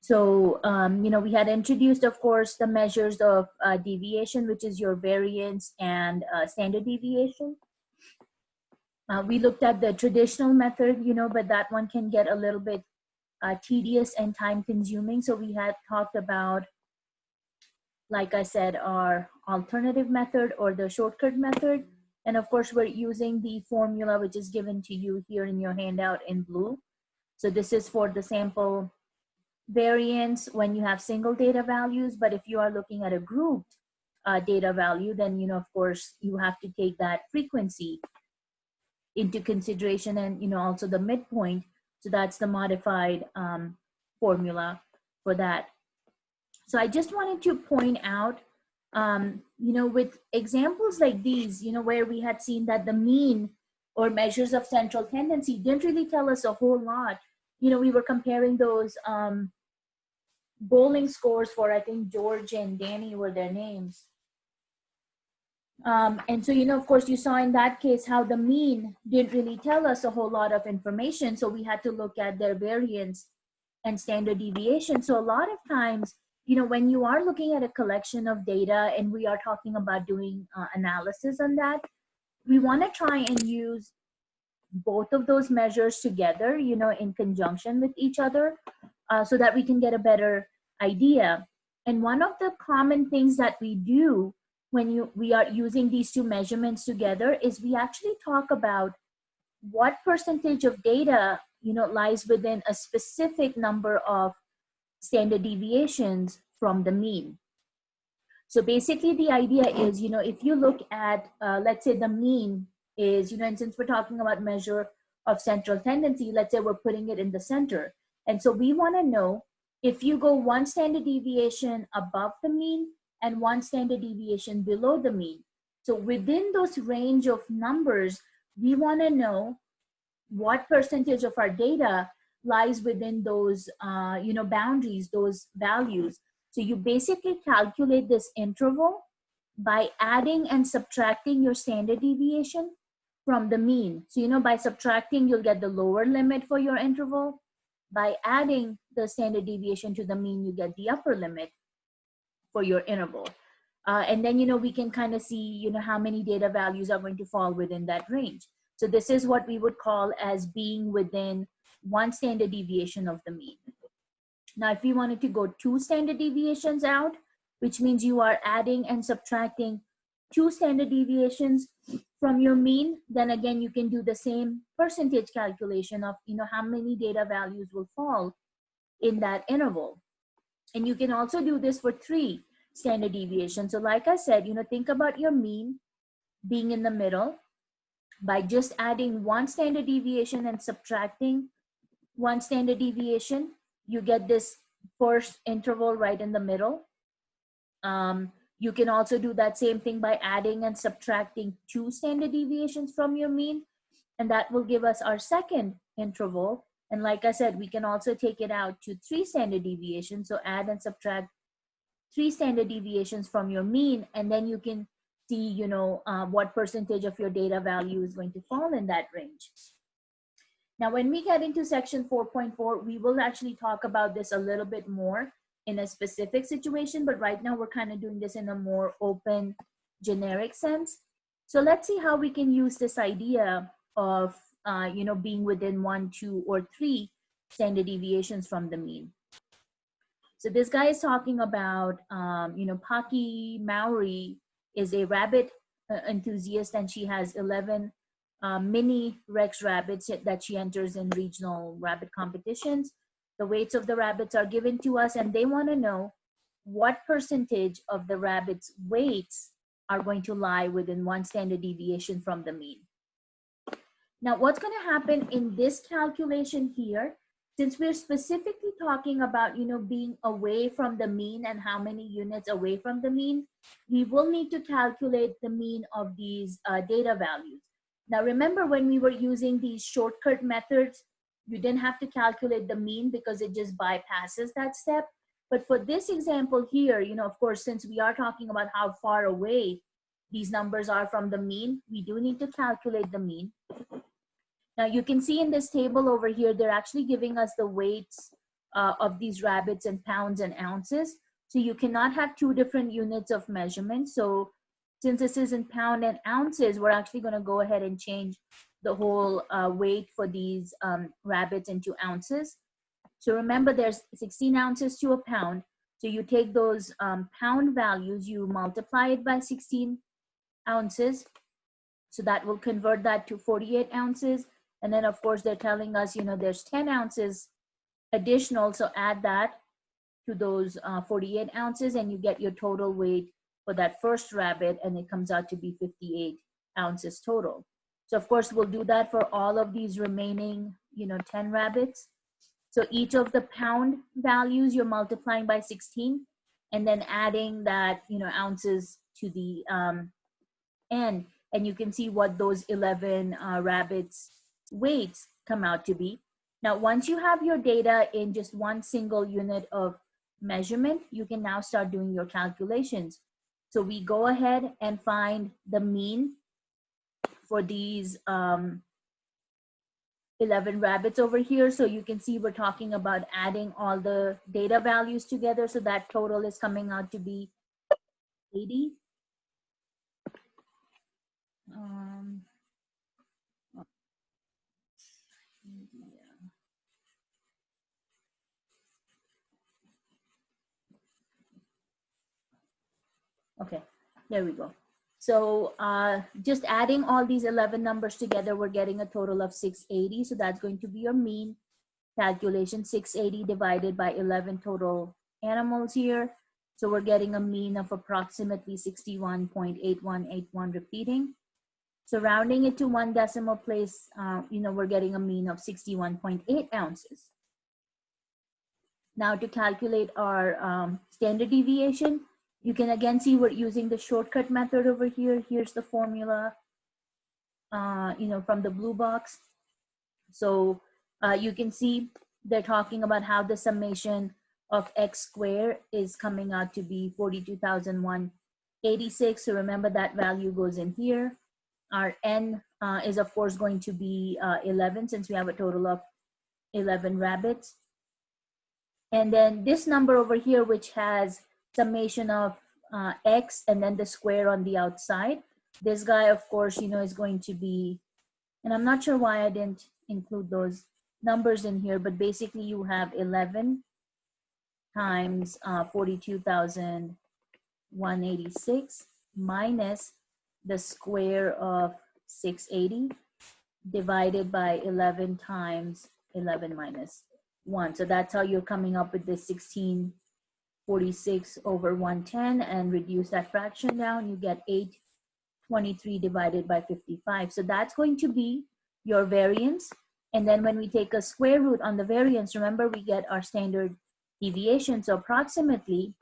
So, we had introduced, of course, the measures of deviation, which is your variance and standard deviation. We looked at the traditional method, but that one can get a little bit tedious and time consuming. So we had talked about, like I said, our alternative method or the shortcut method. And of course, we're using the formula which is given to you here in your handout in blue. So this is for the sample variance when you have single data values, but if you are looking at a grouped data value, then, of course, you have to take that frequency into consideration and, also the midpoint. So that's the modified formula for that. So I just wanted to point out, with examples like these, where we had seen that the mean or measures of central tendency didn't really tell us a whole lot. We were comparing those bowling scores for, I think, George and Danny were their names. And so, of course, you saw in that case how the mean didn't really tell us a whole lot of information. So we had to look at their variance and standard deviation. So a lot of times, when you are looking at a collection of data and we are talking about doing analysis on that, we want to try and use both of those measures together, in conjunction with each other, so that we can get a better idea. And one of the common things that we do when we are using these two measurements together is we actually talk about what percentage of data, lies within a specific number of standard deviations from the mean. So basically the idea is, if you look at, let's say the mean is, and since we're talking about measure of central tendency, let's say we're putting it in the center. And so we want to know if you go one standard deviation above the mean and one standard deviation below the mean. So within those range of numbers, we want to know what percentage of our data lies within those, boundaries, those values. So you basically calculate this interval by adding and subtracting your standard deviation from the mean. So, by subtracting, you'll get the lower limit for your interval. By adding the standard deviation to the mean, you get the upper limit for your interval. And then, we can kind of see, how many data values are going to fall within that range. So this is what we would call as being within one standard deviation of the mean. Now, if you wanted to go 2 standard deviations out, which means you are adding and subtracting 2 standard deviations from your mean, then again, you can do the same percentage calculation of, how many data values will fall in that interval. And you can also do this for 3 standard deviations. So like I said, think about your mean being in the middle. By just adding 1 standard deviation and subtracting 1 standard deviation, you get this first interval right in the middle. You can also do that same thing by adding and subtracting 2 standard deviations from your mean, and that will give us our second interval. And like I said, we can also take it out to 3 standard deviations. So add and subtract 3 standard deviations from your mean, and then you can see, what percentage of your data value is going to fall in that range. Now, when we get into section 4.4, we will actually talk about this a little bit more in a specific situation, but right now we're kind of doing this in a more open, generic sense. So let's see how we can use this idea of, being within 1, 2, or 3 standard deviations from the mean. So this guy is talking about, Paki Maori is a rabbit enthusiast, and she has 11 mini Rex rabbits that she enters in regional rabbit competitions. The weights of the rabbits are given to us, and they want to know what percentage of the rabbits' weights are going to lie within 1 standard deviation from the mean. Now, what's going to happen in this calculation here, since we're specifically talking about, being away from the mean and how many units away from the mean, we will need to calculate the mean of these data values. Now, remember when we were using these shortcut methods, you didn't have to calculate the mean because it just bypasses that step. But for this example here, of course, since we are talking about how far away these numbers are from the mean, we do need to calculate the mean. Now you can see in this table over here, they're actually giving us the weights of these rabbits in pounds and ounces. So you cannot have two different units of measurement. So since this is in pound and ounces, we're actually going to go ahead and change the whole weight for these rabbits into ounces. So remember, there's 16 ounces to a pound. So you take those pound values, you multiply it by 16 ounces. So that will convert that to 48 ounces. And then of course they're telling us, you know, there's 10 ounces additional. So add that to those 48 ounces and you get your total weight for that first rabbit, and it comes out to be 58 ounces total. So of course we'll do that for all of these remaining, you know, 10 rabbits. So each of the pound values you're multiplying by 16 and then adding that, you know, ounces to the end, and you can see what those 11 rabbits weights come out to be. Now, once you have your data in just one single unit of measurement, you can now start doing your calculations. So we go ahead and find the mean for these 11 rabbits over here. So you can see we're talking about adding all the data values together. So that total is coming out to be 80. Okay, there we go. So just adding all these 11 numbers together, we're getting a total of 680. So that's going to be your mean calculation, 680 divided by 11 total animals here. So we're getting a mean of approximately 61.8181 repeating. So rounding it to one decimal place, you know, we're getting a mean of 61.8 ounces. Now to calculate our standard deviation, you can again see we're using the shortcut method over here. Here's the formula, you know, from the blue box. So you can see they're talking about how the summation of x squared is coming out to be 42,186. So remember that value goes in here. Our n is of course going to be 11 since we have a total of 11 rabbits. And then this number over here, which has summation of x and then the square on the outside, this guy of course, you know, is going to be, and I'm not sure why I didn't include those numbers in here, but basically you have 11 times 42,186 minus the square of 680 divided by 11 times 11 minus 1. So that's how you're coming up with this 1646 over 110, and reduce that fraction down, you get 823 divided by 55. So that's going to be your variance. And then when we take a square root on the variance, remember we get our standard deviation. So approximately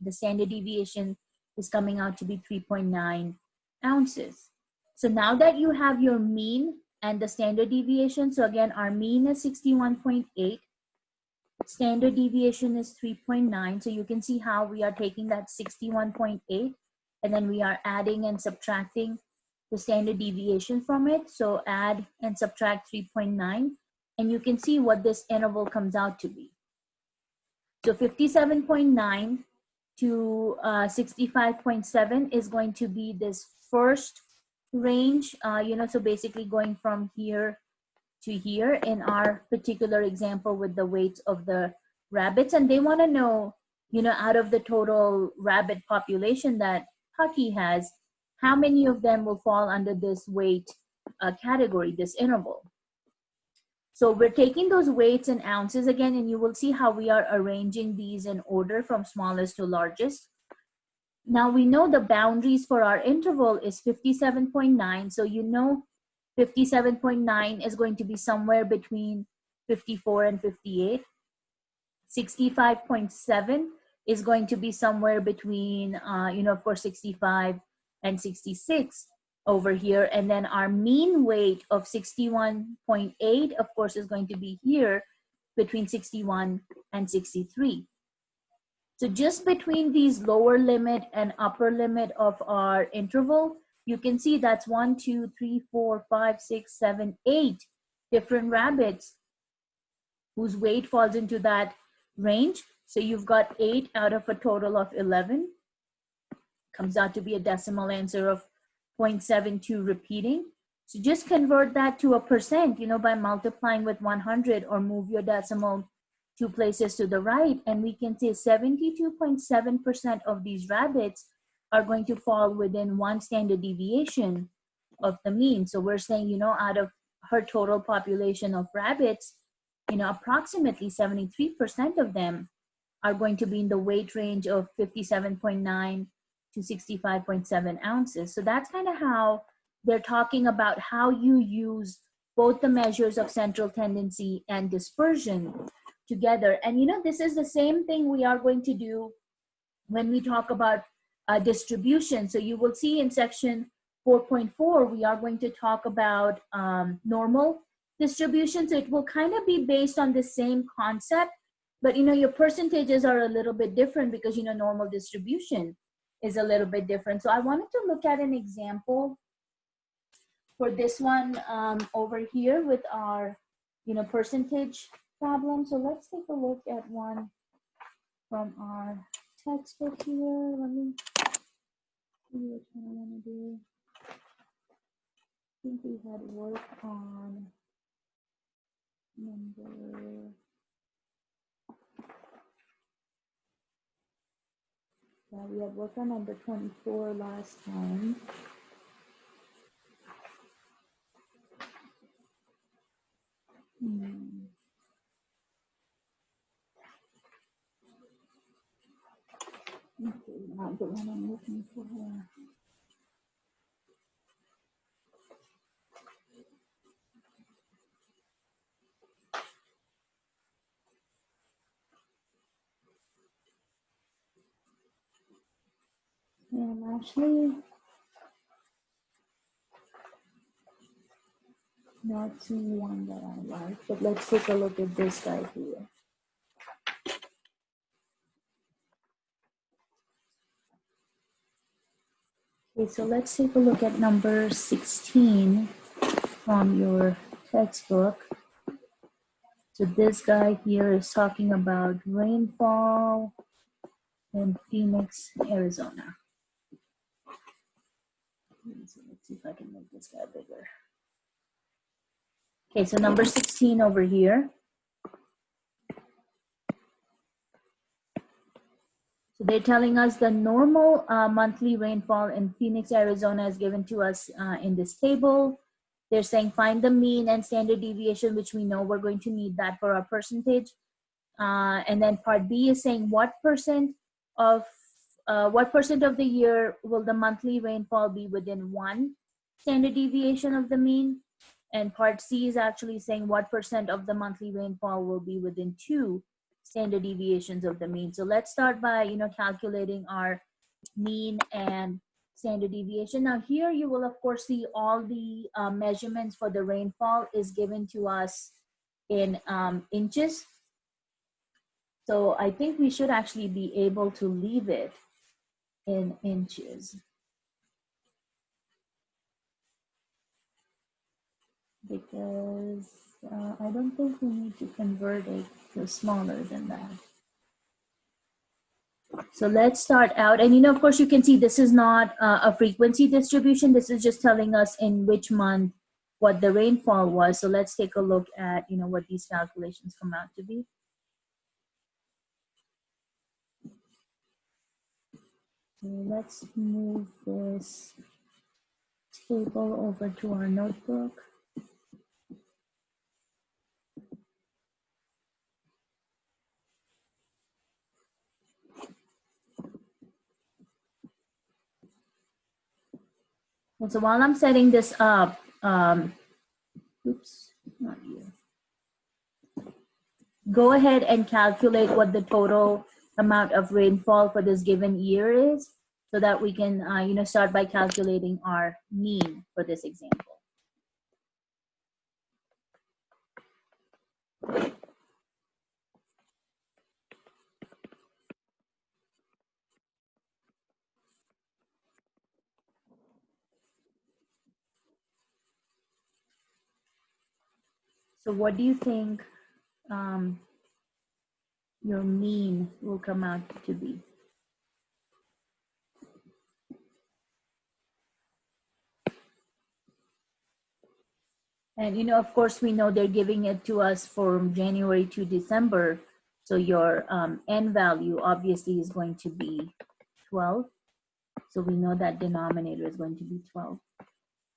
the standard deviation is coming out to be 3.9 ounces. So now that you have your mean and the standard deviation, so again, our mean is 61.8, standard deviation is 3.9. So you can see how we are taking that 61.8 and then we are adding and subtracting the standard deviation from it. So add and subtract 3.9 and you can see what this interval comes out to be. So 57.9 to 65.7 is going to be this first range, you know, so basically going from here to here in our particular example with the weights of the rabbits. And they want to know, you know, out of the total rabbit population that Hucky has, how many of them will fall under this weight category, this interval. So we're taking those weights in ounces again, and you will see how we are arranging these in order from smallest to largest. Now we know the boundaries for our interval is 57.9. So you know 57.9 is going to be somewhere between 54 and 58. 65.7 is going to be somewhere between, you know, of course, 65 and 66 over here. And then our mean weight of 61.8, of course, is going to be here between 61 and 63. So just between these lower limit and upper limit of our interval, you can see that's 1, 2, 3, 4, 5, 6, 7, 8 different rabbits whose weight falls into that range. So you've got 8 out of a total of 11. Comes out to be a decimal answer of 0.72 repeating. So just convert that to a percent, by multiplying with 100 or move your decimal 2 places to the right. And we can say 72.7% of these rabbits are going to fall within 1 standard deviation of the mean. So we're saying, out of her total population of rabbits, approximately 73% of them are going to be in the weight range of 57.9 to 65.7 ounces. So that's kind of how they're talking about how you use both the measures of central tendency and dispersion together. And this is the same thing we are going to do when we talk about distribution. So you will see in section 4.4, we are going to talk about normal distribution. So it will kind of be based on the same concept, but your percentages are a little bit different because normal distribution is a little bit different. So I wanted to look at an example for this one over here with our percentage problem. So let's take a look at one from our textbook here. Let me see which one I want to do. I think we had work on number, yeah, we had worked on number 24 last time. Okay, not the one I'm looking for here. Yeah, I'm actually not seeing one that I like, but let's take a look at this guy here. Okay, so let's take a look at number 16 from your textbook. So this guy here is talking about rainfall in Phoenix, Arizona. Let's see if I can make this guy bigger. Okay, so number 16 over here. So they're telling us the normal monthly rainfall in Phoenix, Arizona is given to us in this table. They're saying find the mean and standard deviation, which we know we're going to need that for our percentage. And then part B is saying what percent of the year will the monthly rainfall be within 1 standard deviation of the mean? And part C is actually saying what percent of the monthly rainfall will be within 2 standard deviations of the mean. So let's start by calculating our mean and standard deviation. Now here you will of course see all the measurements for the rainfall is given to us in inches. So I think we should actually be able to leave it in inches, because I don't think we need to convert it to smaller than that. So let's start out, and of course you can see this is not a frequency distribution. This is just telling us in which month what the rainfall was. So let's take a look at what these calculations come out to be. So let's move this table over to our notebook. And so while I'm setting this up, oops, not you. Go ahead and calculate what the total amount of rainfall for this given year is, so that we can, start by calculating our mean for this example. So what do you think your mean will come out to be. And of course, we know they're giving it to us from January to December. So your n value obviously is going to be 12. So we know that denominator is going to be 12.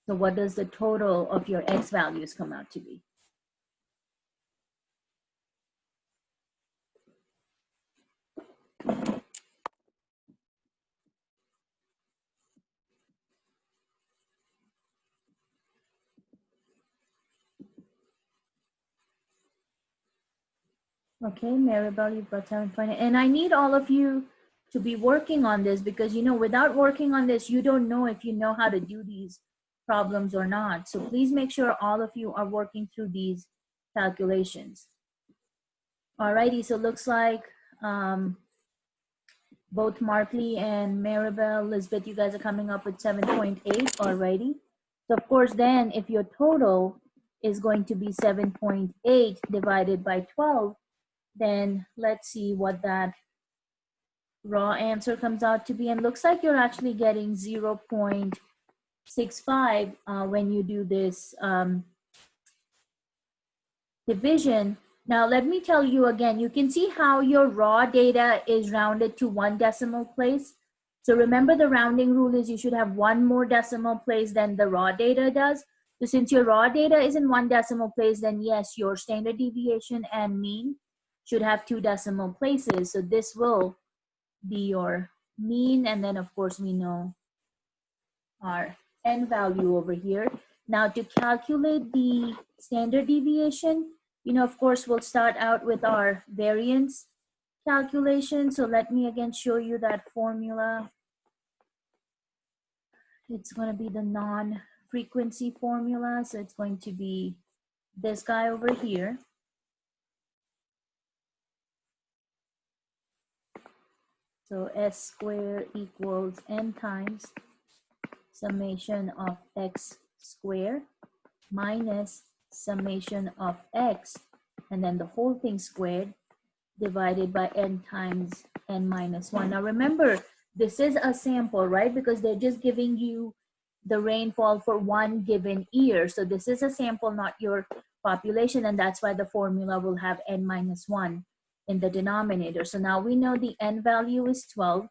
So what does the total of your x values come out to be? Okay, Maribel, you've got 7.8. And I need all of you to be working on this because, without working on this, you don't know if you know how to do these problems or not. So please make sure all of you are working through these calculations. Alrighty, so looks like both Markley and Maribel, Elizabeth, you guys are coming up with 7.8 already. So of course, then if your total is going to be 7.8 divided by 12, then let's see what that raw answer comes out to be. And looks like you're actually getting 0.65 when you do this division. Now, let me tell you again, you can see how your raw data is rounded to 1 decimal place. So remember, the rounding rule is you should have 1 more decimal place than the raw data does. So since your raw data is in 1 decimal place, then yes, your standard deviation and mean should have 2 decimal places. So this will be your mean, and then of course we know our n value over here. Now to calculate the standard deviation, of course we'll start out with our variance calculation. So let me again show you that formula. It's going to be the non-frequency formula. So it's going to be this guy over here. So s squared equals n times summation of x squared minus summation of x, and then the whole thing squared divided by n times n minus 1. Now remember, this is a sample, right? Because they're just giving you the rainfall for one given year. So this is a sample, not your population, and that's why the formula will have n minus 1 in the denominator. So now we know the n value is 12.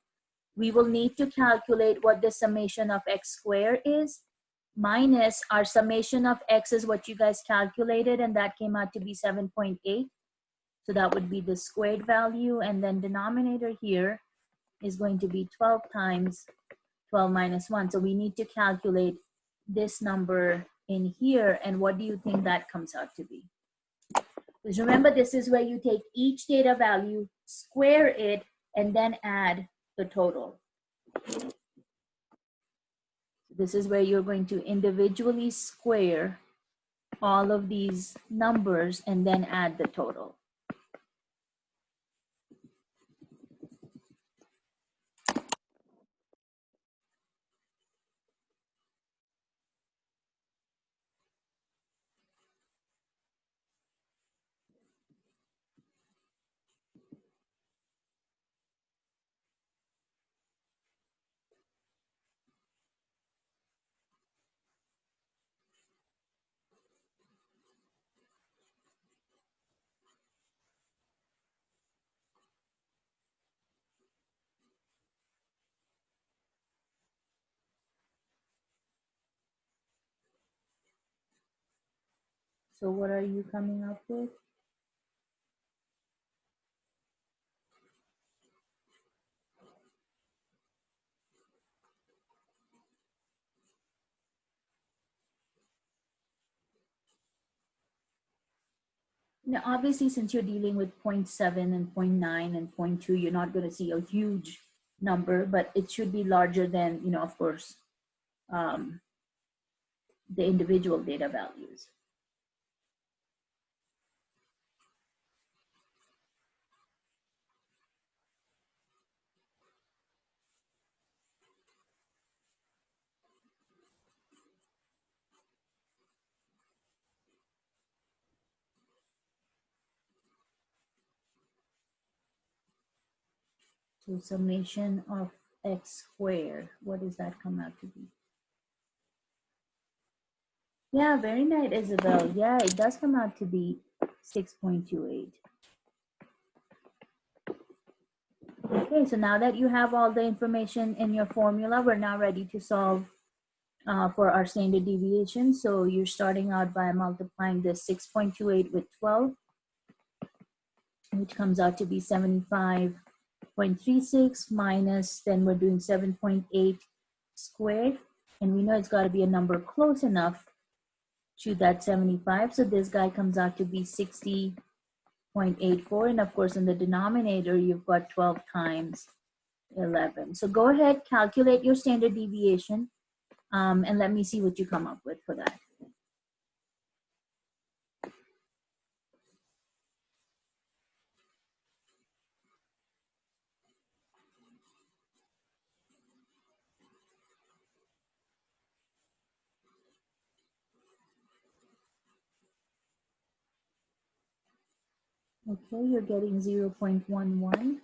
We will need to calculate what the summation of x squared is, minus our summation of x is what you guys calculated, and that came out to be 7.8. So that would be the squared value, and then denominator here is going to be 12 times 12 minus 1. So we need to calculate this number in here, and what do you think that comes out to be? Because remember, this is where you take each data value, square it, and then add the total. This is where you're going to individually square all of these numbers and then add the total. So what are you coming up with? Now, obviously, since you're dealing with 0.7 and 0.9 and 0.2, you're not going to see a huge number, but it should be larger than, of course, the individual data values. So summation of x squared, what does that come out to be? Yeah, very nice, Isabel. Yeah, it does come out to be 6.28. Okay, so now that you have all the information in your formula, we're now ready to solve for our standard deviation. So you're starting out by multiplying this 6.28 with 12, which comes out to be 75.36 minus, then we're doing 7.8 squared. And we know it's got to be a number close enough to that 75. So this guy comes out to be 60.84. And of course, in the denominator, you've got 12 times 11. So go ahead, calculate your standard deviation, and let me see what you come up with for that. Okay, you're getting 0.11.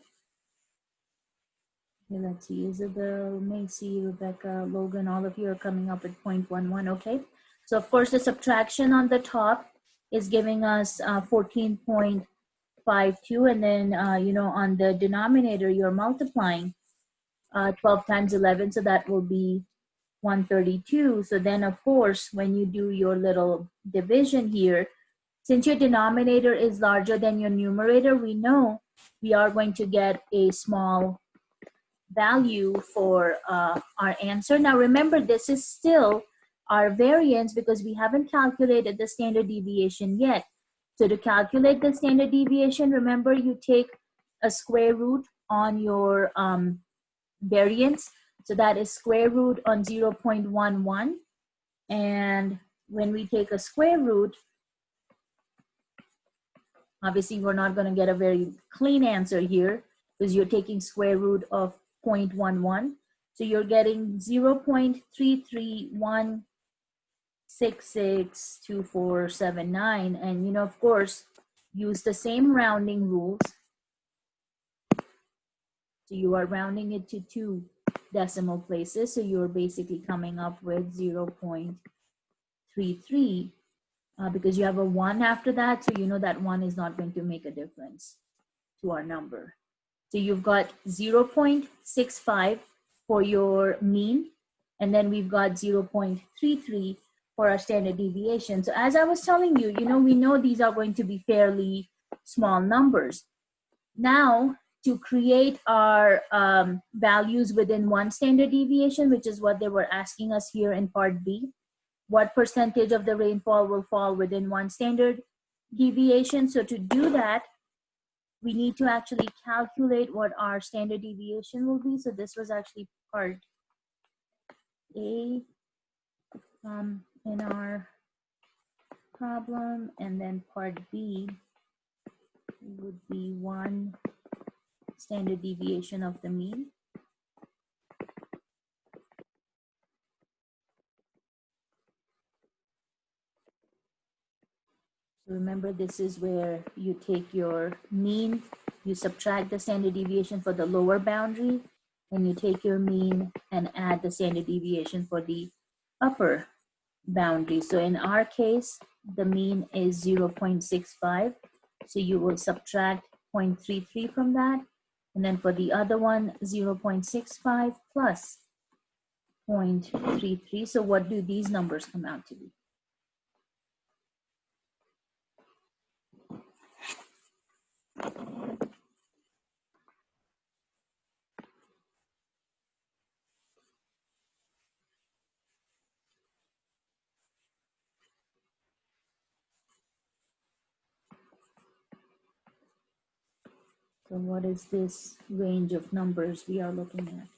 Okay, let's see, Isabel, Macy, Rebecca, Logan, all of you are coming up with 0.11, okay? So of course the subtraction on the top is giving us 14.52, and then, on the denominator, you're multiplying 12 times 11, so that will be 132. So then of course, when you do your little division here, since your denominator is larger than your numerator, we know we are going to get a small value for our answer. Now remember, this is still our variance because we haven't calculated the standard deviation yet. So to calculate the standard deviation, remember you take a square root on your variance. So that is square root on 0.11. And when we take a square root, obviously we're not going to get a very clean answer here because you're taking square root of 0.11. So you're getting 0.33166247.9. And, of course, use the same rounding rules. So you are rounding it to 2 decimal places. So you're basically coming up with 0.33 because you have a 1 after that. So you know that 1 is not going to make a difference to our number. So you've got 0.65 for your mean, and then we've got 0.33 for our standard deviation. So as I was telling you, we know these are going to be fairly small numbers. Now, to create our values within one standard deviation, which is what they were asking us here in part B, what percentage of the rainfall will fall within one standard deviation? So to do that, we need to actually calculate what our standard deviation will be. So this was actually part A in our problem, and then part B would be 1 standard deviation of the mean. So remember, this is where you take your mean, you subtract the standard deviation for the lower boundary, and you take your mean and add the standard deviation for the upper boundary. So in our case, the mean is 0.65. So you will subtract 0.33 from that. And then for the other one, 0.65 plus 0.33. So what do these numbers come out to be? So what is this range of numbers we are looking at?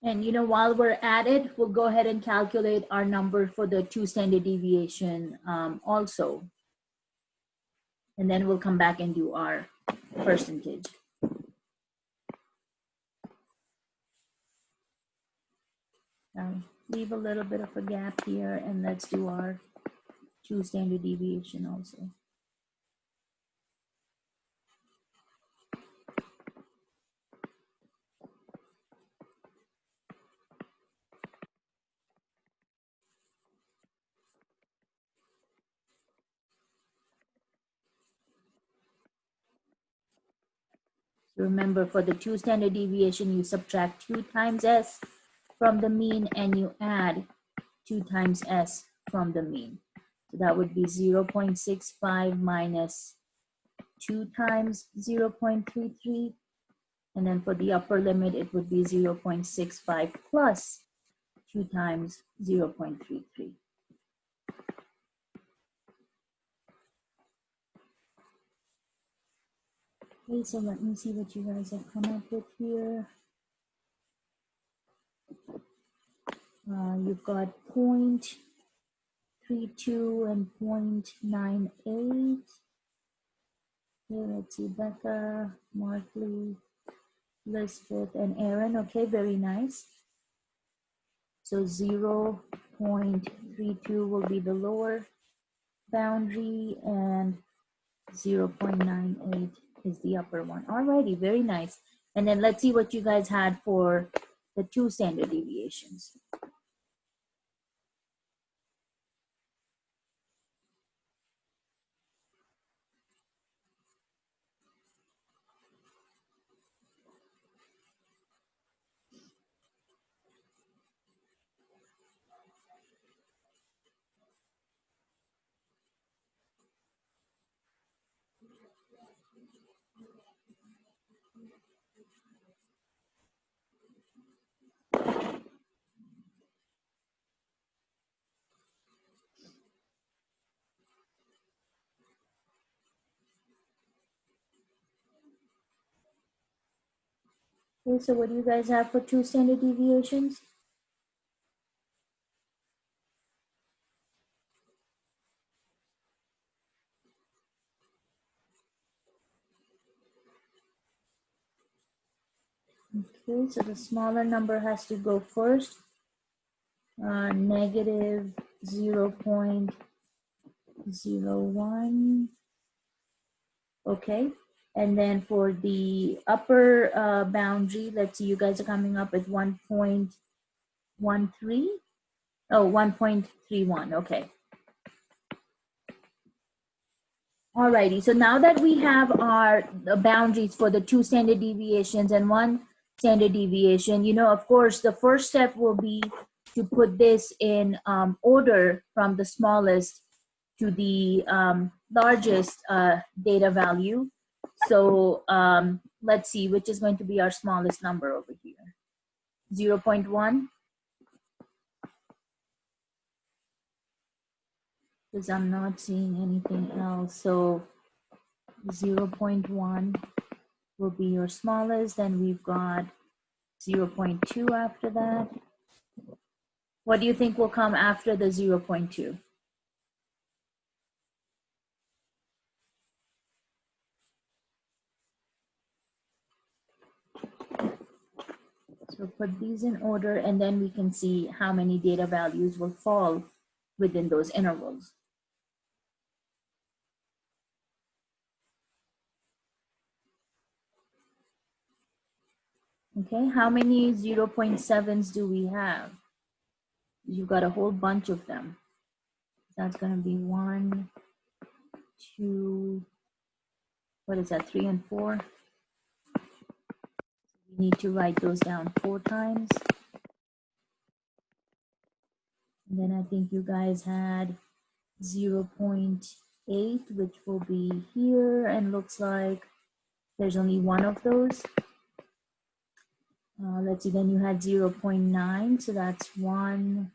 And while we're at it, we'll go ahead and calculate our number for the 2 standard deviation also. And then we'll come back and do our percentage. I'll leave a little bit of a gap here, and let's do our 2 standard deviation also. Remember, for the 2 standard deviation, you subtract 2 times S from the mean and you add 2 times S from the mean. So that would be 0.65 minus 2 times 0.33. And then for the upper limit, it would be 0.65 plus 2 times 0.33. Okay, so let me see what you guys have come up with here. You've got 0.32 and 0.98. Okay, let's see, Becca, Markley, Lisbeth, and Aaron. Okay, very nice. So 0.32 will be the lower boundary and 0.98 is the upper one. Alrighty, very nice. And then let's see what you guys had for the 2 standard deviations. Okay, so what do you guys have for 2 standard deviations? Okay, so the smaller number has to go first. Negative 0.01. Okay, and then for the upper boundary, let's see, you guys are coming up with 1.13. Oh, 1.31. Okay. Alrighty, so now that we have our boundaries for the 2 standard deviations and 1 standard deviation, you know, of course, the first step will be to put this in order from the smallest to the largest data value. So let's see, which is going to be our smallest number over here? 0.1. Because I'm not seeing anything else. So 0.1 will be your smallest. Then we've got 0.2 after that. What do you think will come after the 0.2? So put these in order, and then we can see how many data values will fall within those intervals. Okay, how many 0.7s do we have? You've got a whole bunch of them. That's going to be 1, 2, what is that, 3 and 4? We need to write those down 4 times. And then I think you guys had 0.8, which will be here, and looks like there's only 1 of those. Let's see, then you had 0.9, so that's 1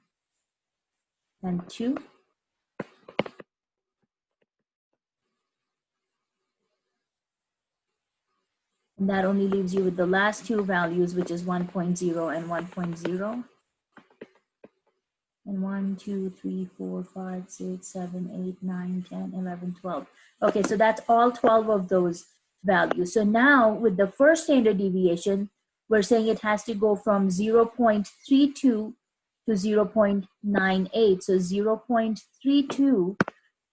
and 2. And that only leaves you with the last 2 values, which is 1.0 and 1.0. And 1, 2, 3, 4, 5, 6, 7, 8, 9, 10, 11, 12. Okay, so that's all 12 of those values. So now with the first standard deviation, we're saying it has to go from 0.32 to 0.98. So 0.32 to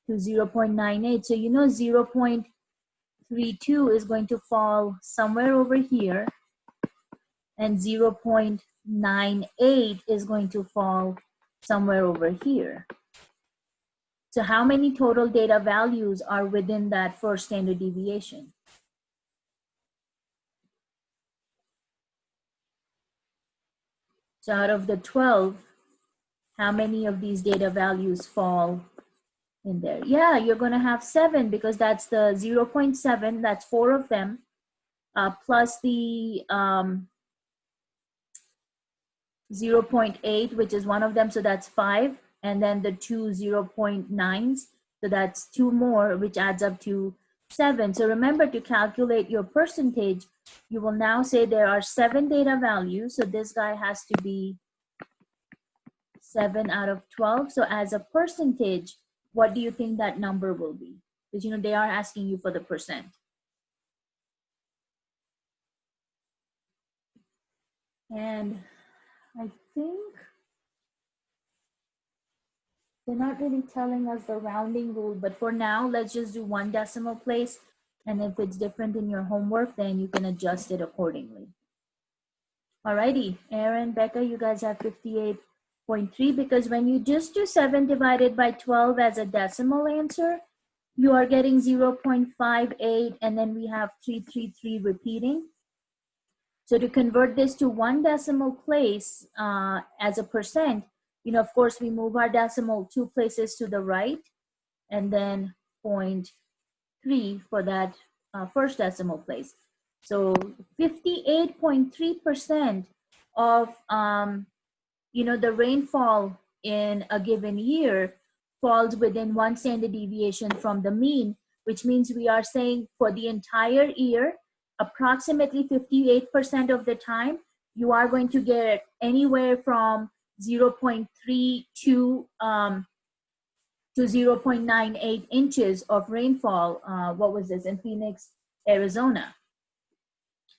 0.98. So you know 0.32 is going to fall somewhere over here, and 0.98 is going to fall somewhere over here. So how many total data values are within that first standard deviation? So out of the 12, how many of these data values fall in there? Yeah, you're going to have 7, because that's the 0.7, that's 4 of them, plus the 0.8, which is one of them, so that's 5, and then the two 0.9s, so that's 2 more, which adds up to 7. So remember, to calculate your percentage, you will now say there are 7 data values, so this guy has to be 7 out of 12. So as a percentage, what do you think that number will be? Because you know they are asking you for the percent. And I think they're not really telling us the rounding rule, but for now, let's just do 1 decimal place. And if it's different in your homework, then you can adjust it accordingly. Alrighty, Aaron, Becca, you guys have 58.3, because when you just do 7 divided by 12 as a decimal answer, you are getting 0.58, and then we have 333 repeating. So to convert this to 1 decimal place as a percent, you know, of course, we move our decimal 2 places to the right, and then 0.3 for that first decimal place. So 58.3% of, you know, the rainfall in a given year falls within 1 standard deviation from the mean, which means we are saying for the entire year, approximately 58% of the time, you are going to get anywhere from 0.32 to 0.98 inches of rainfall. What was this, in Phoenix, Arizona?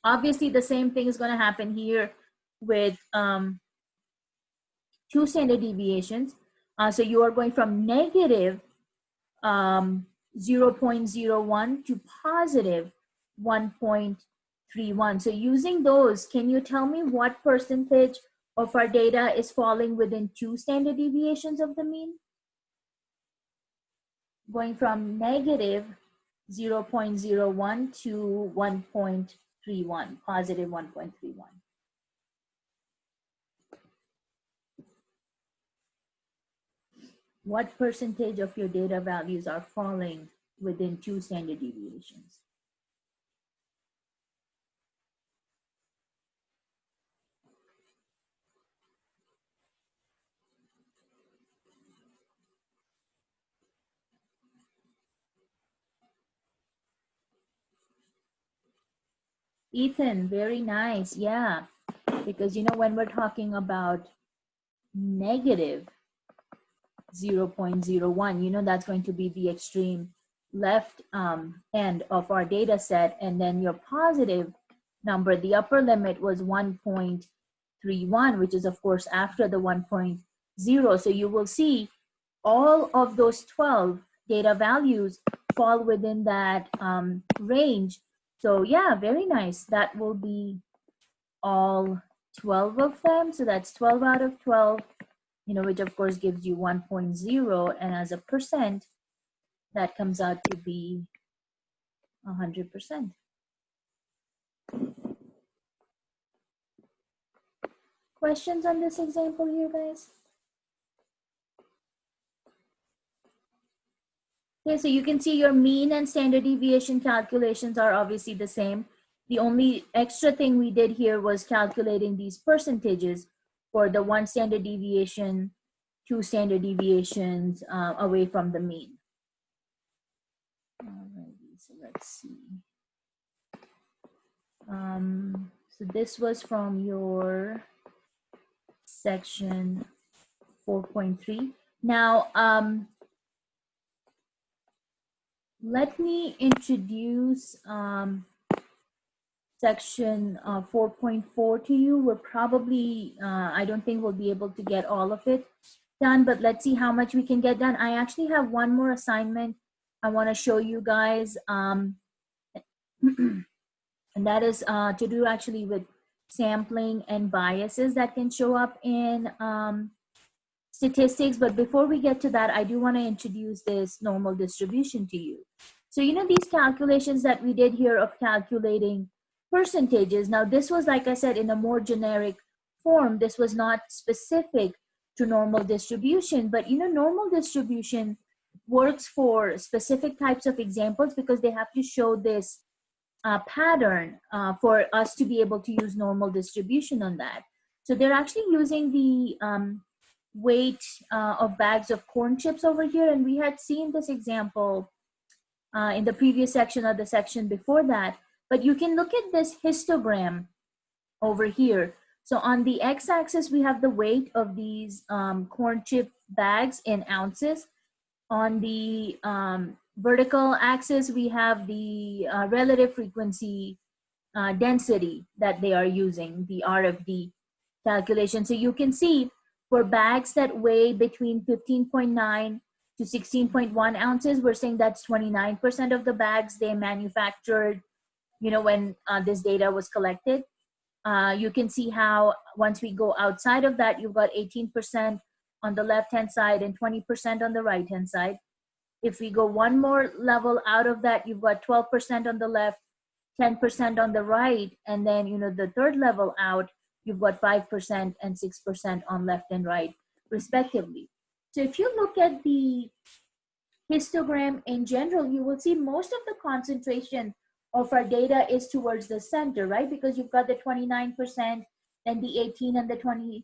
Obviously, the same thing is going to happen here with 2 standard deviations. So you are going from negative 0.01 to positive 1.31. So using those, can you tell me what percentage of our data is falling within 2 standard deviations of the mean? Going from negative 0.01 to 1.31, positive 1.31. What percentage of your data values are falling within 2 standard deviations? Ethan, very nice. Yeah, because you know, when we're talking about negative 0.01, you know, that's going to be the extreme left end of our data set. And then your positive number, the upper limit was 1.31, which is of course after the 1.0. So you will see all of those 12 data values fall within that range. So yeah, very nice. That will be all 12 of them. So that's 12 out of 12, you know, which of course gives you 1.0. And as a percent, that comes out to be 100%. Questions on this example here, guys? Okay, so you can see your mean and standard deviation calculations are obviously the same. The only extra thing we did here was calculating these percentages for the 1 standard deviation, 2 standard deviations away from the mean. Alrighty, so let's see. So this was from your section 4.3. Now, let me introduce section 4.4 to you. We're probably, I don't think we'll be able to get all of it done, but let's see how much we can get done. I actually have one more assignment I want to show you guys. And that is to do actually with sampling and biases that can show up in statistics. But before we get to that, I do want to introduce this normal distribution to you. So, you know, these calculations that we did here of calculating percentages. Now, this was, like I said, in a more generic form. This was not specific to normal distribution, but, you know, normal distribution works for specific types of examples because they have to show this pattern for us to be able to use normal distribution on that. So they're actually using the weight of bags of corn chips over here, and we had seen this example in the previous section or the section before that, but you can look at this histogram over here. So on the x-axis, we have the weight of these corn chip bags in ounces. On the vertical axis, we have the relative frequency density that they are using, the RFD calculation. So you can see for bags that weigh between 15.9 to 16.1 ounces, we're saying that's 29% of the bags they manufactured, you know, when this data was collected. You can see how once we go outside of that, you've got 18% on the left-hand side and 20% on the right-hand side. If we go one more level out of that, you've got 12% on the left, 10% on the right, and then, you know, the third level out, you've got 5% and 6% on left and right, respectively. So if you look at the histogram in general, you will see most of the concentration of our data is towards the center, right? Because you've got the 29%, then the 18 and the 20%,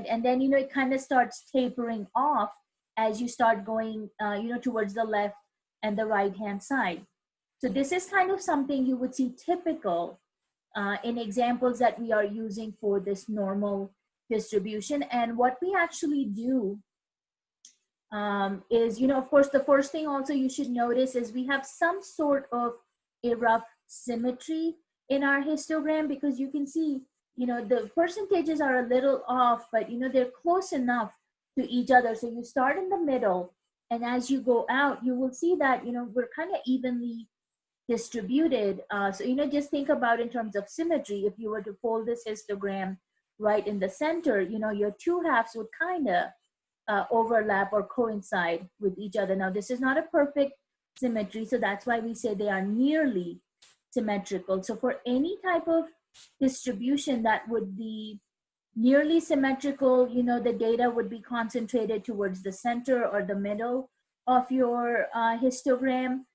and then, you know, it kind of starts tapering off as you start going, you know, towards the left and the right-hand side. So this is kind of something you would see typical in examples that we are using for this normal distribution. And what we actually do is, you know, of course, the first thing also you should notice is we have some sort of a rough symmetry in our histogram, because you can see, you know, the percentages are a little off, but, you know, they're close enough to each other. So you start in the middle, and as you go out, you will see that, you know, we're kind of evenly distributed. So, you know, just think about in terms of symmetry. If you were to fold this histogram right in the center, you know, your two halves would kind of overlap or coincide with each other. Now, this is not a perfect symmetry, so that's why we say they are nearly symmetrical. So for any type of distribution that would be nearly symmetrical, you know, the data would be concentrated towards the center or the middle of your histogram.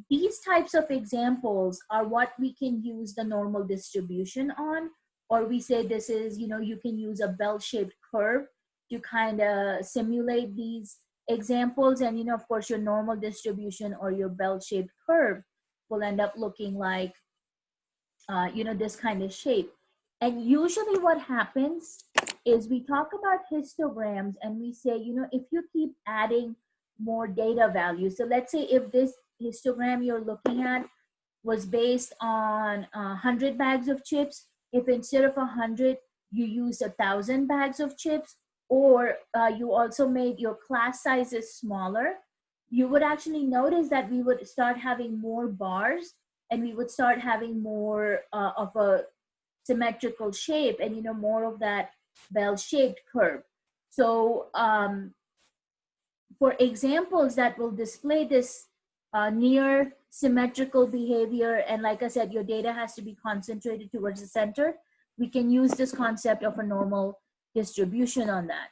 These types of examples are what we can use the normal distribution on, or we say this is, you know, you can use a bell-shaped curve to kind of simulate these examples. And, you know, of course, your normal distribution or your bell-shaped curve will end up looking like, you know, this kind of shape. And usually what happens is we talk about histograms and we say, you know, if you keep adding more data values, so let's say if this histogram you're looking at was based on 100 bags of chips, if instead of 100 you used 1,000 bags of chips, or you also made your class sizes smaller, you would actually notice that we would start having more bars, and we would start having more of a symmetrical shape, and, you know, more of that bell-shaped curve. So for examples that will display this near symmetrical behavior, and like I said, your data has to be concentrated towards the center, we can use this concept of a normal distribution on that.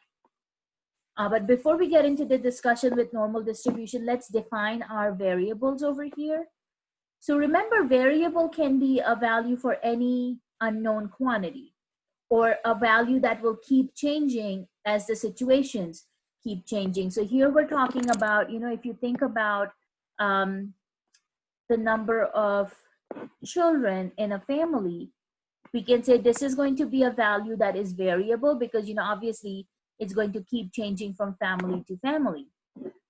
But before we get into the discussion with normal distribution, let's define our variables over here. So remember, variable can be a value for any unknown quantity, or a value that will keep changing as the situations keep changing. So here we're talking about, you know, if you think about the number of children in a family, we can say this is going to be a value that is variable, because, you know, obviously it's going to keep changing from family to family.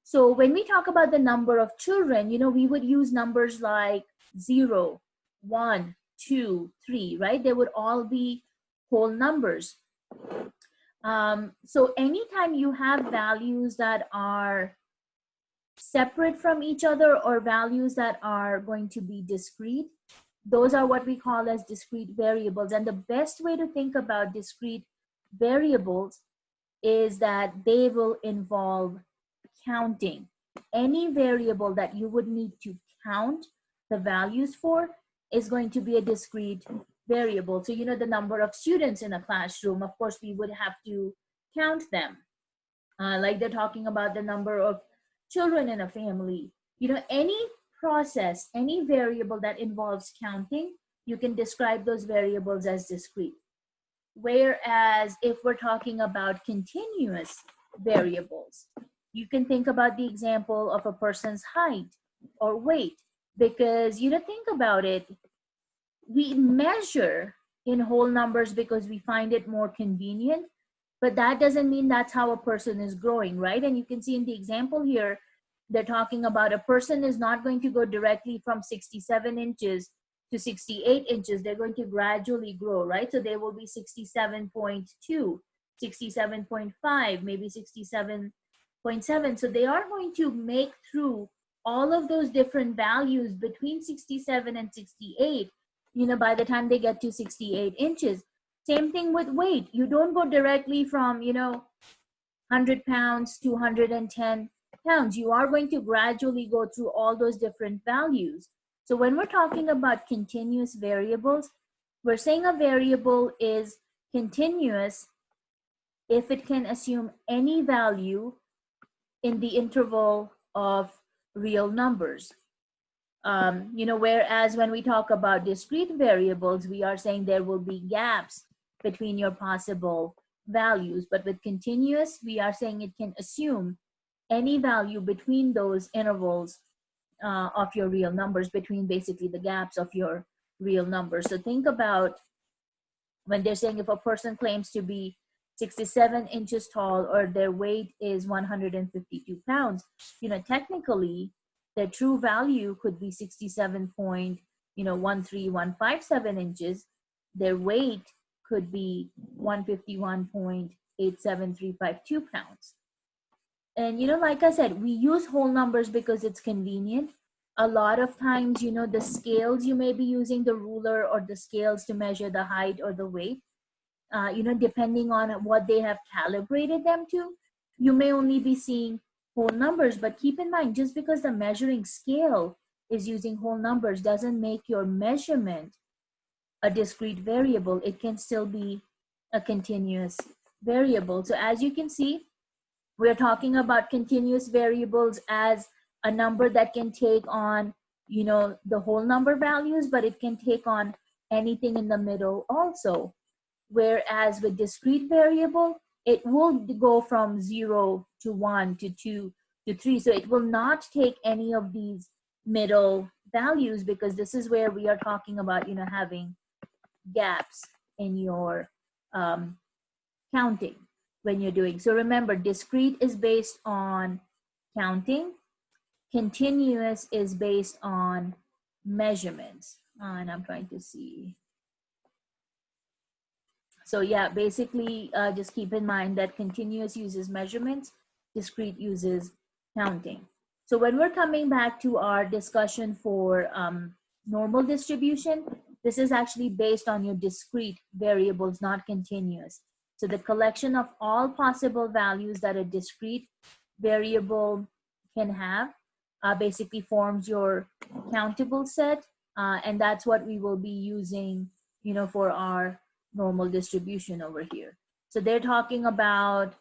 So when we talk about the number of children, you know, we would use numbers like 0, 1, 2, 3, right? They would all be whole numbers. So anytime you have values that are separate from each other or values that are going to be discrete, those are what we call as discrete variables. And the best way to think about discrete variables is that they will involve counting. Any variable that you would need to count the values for is going to be a discrete variable. So, you know, the number of students in a classroom, of course, we would have to count them. Like they're talking about the number of children in a family. You know, any process, any variable that involves counting, you can describe those variables as discrete. Whereas if we're talking about continuous variables, you can think about the example of a person's height or weight, because, you know, think about it, we measure in whole numbers because we find it more convenient, but that doesn't mean that's how a person is growing, right? And you can see in the example here, they're talking about a person is not going to go directly from 67 inches to 68 inches. They're going to gradually grow, right? So they will be 67.2, 67.5, maybe 67.7. So they are going to make through all of those different values between 67 and 68, you know, by the time they get to 68 inches. Same thing with weight. You don't go directly from, you know, 100 pounds to 110 pounds. You are going to gradually go through all those different values. So when we're talking about continuous variables, we're saying a variable is continuous if it can assume any value in the interval of real numbers. You know, whereas when we talk about discrete variables, we are saying there will be gaps between your possible values. But with continuous, we are saying it can assume any value between those intervals of your real numbers, between basically the gaps of your real numbers. So think about when they're saying if a person claims to be 67 inches tall or their weight is 152 pounds, you know, technically their true value could be 67.13157 inches. Their weight could be 151.87352 pounds. And, you know, like I said, we use whole numbers because it's convenient. A lot of times, you know, the scales you may be using, the ruler or the scales to measure the height or the weight, you know, depending on what they have calibrated them to, you may only be seeing whole numbers. But keep in mind, just because the measuring scale is using whole numbers doesn't make your measurement a discrete variable. It can still be a continuous variable. So as you can see, we're talking about continuous variables as a number that can take on, you know, the whole number values, but it can take on anything in the middle also. Whereas with discrete variable, it will go from 0 to 1 to 2 to 3. So it will not take any of these middle values, because this is where we are talking about, you know, having gaps in your counting when you're doing. So remember, discrete is based on counting. Continuous is based on measurements. And I'm trying to see. So yeah, basically just keep in mind that continuous uses measurements, discrete uses counting. So when we're coming back to our discussion for normal distribution, this is actually based on your discrete variables, not continuous. So the collection of all possible values that a discrete variable can have basically forms your countable set. And that's what we will be using, you know, for our normal distribution over here. So they're talking about,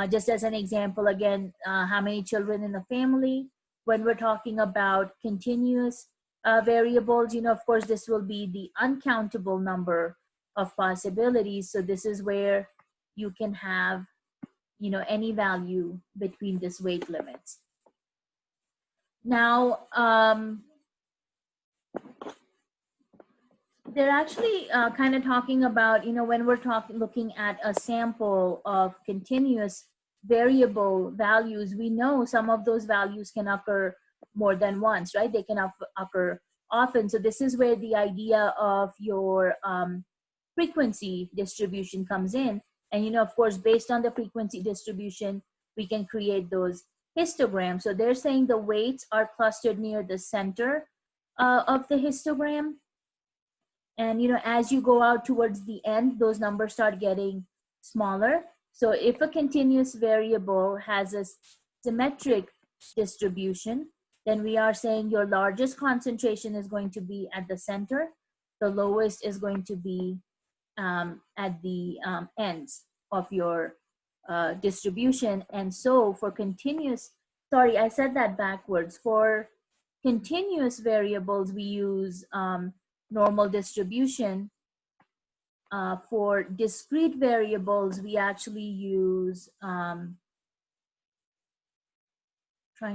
just as an example again, how many children in a family. When we're talking about continuous variables, you know, of course, this will be the uncountable number of possibilities. So this is where you can have, you know, any value between this weight limits. Now, they're actually kind of talking about, you know, when we're looking at a sample of continuous variable values, we know some of those values can occur more than once, right? They can occur often. So this is where the idea of your frequency distribution comes in. And of course, based on the frequency distribution, we can create those histograms. So they're saying the weights are clustered near the center of the histogram. And as you go out towards the end, those numbers start getting smaller. So if a continuous variable has a symmetric distribution, then we are saying your largest concentration is going to be at the center. The lowest is going to be at the ends of your distribution. And so for continuous, sorry, I said that backwards. For continuous variables, we use normal distribution. For discrete variables, we actually use, trying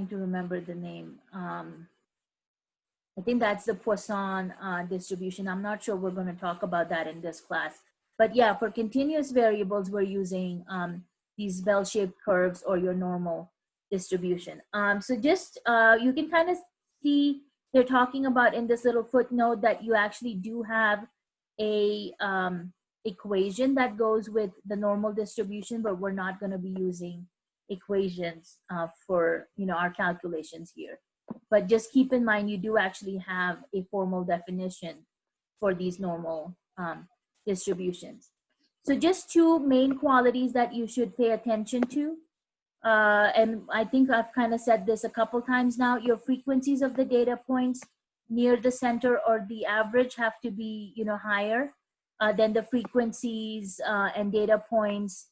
to remember the name. I think that's the Poisson distribution. I'm not sure we're going to talk about that in this class. But yeah, for continuous variables, we're using these bell-shaped curves or your normal distribution. So just, you can kind of see they're talking about in this little footnote that you actually do have a equation that goes with the normal distribution, but we're not going to be using equations for our calculations here. But just keep in mind, you do actually have a formal definition for these normal distributions. So just two main qualities that you should pay attention to. And I think I've kind of said this a couple times now, your frequencies of the data points near the center or the average have to be higher than the frequencies and data points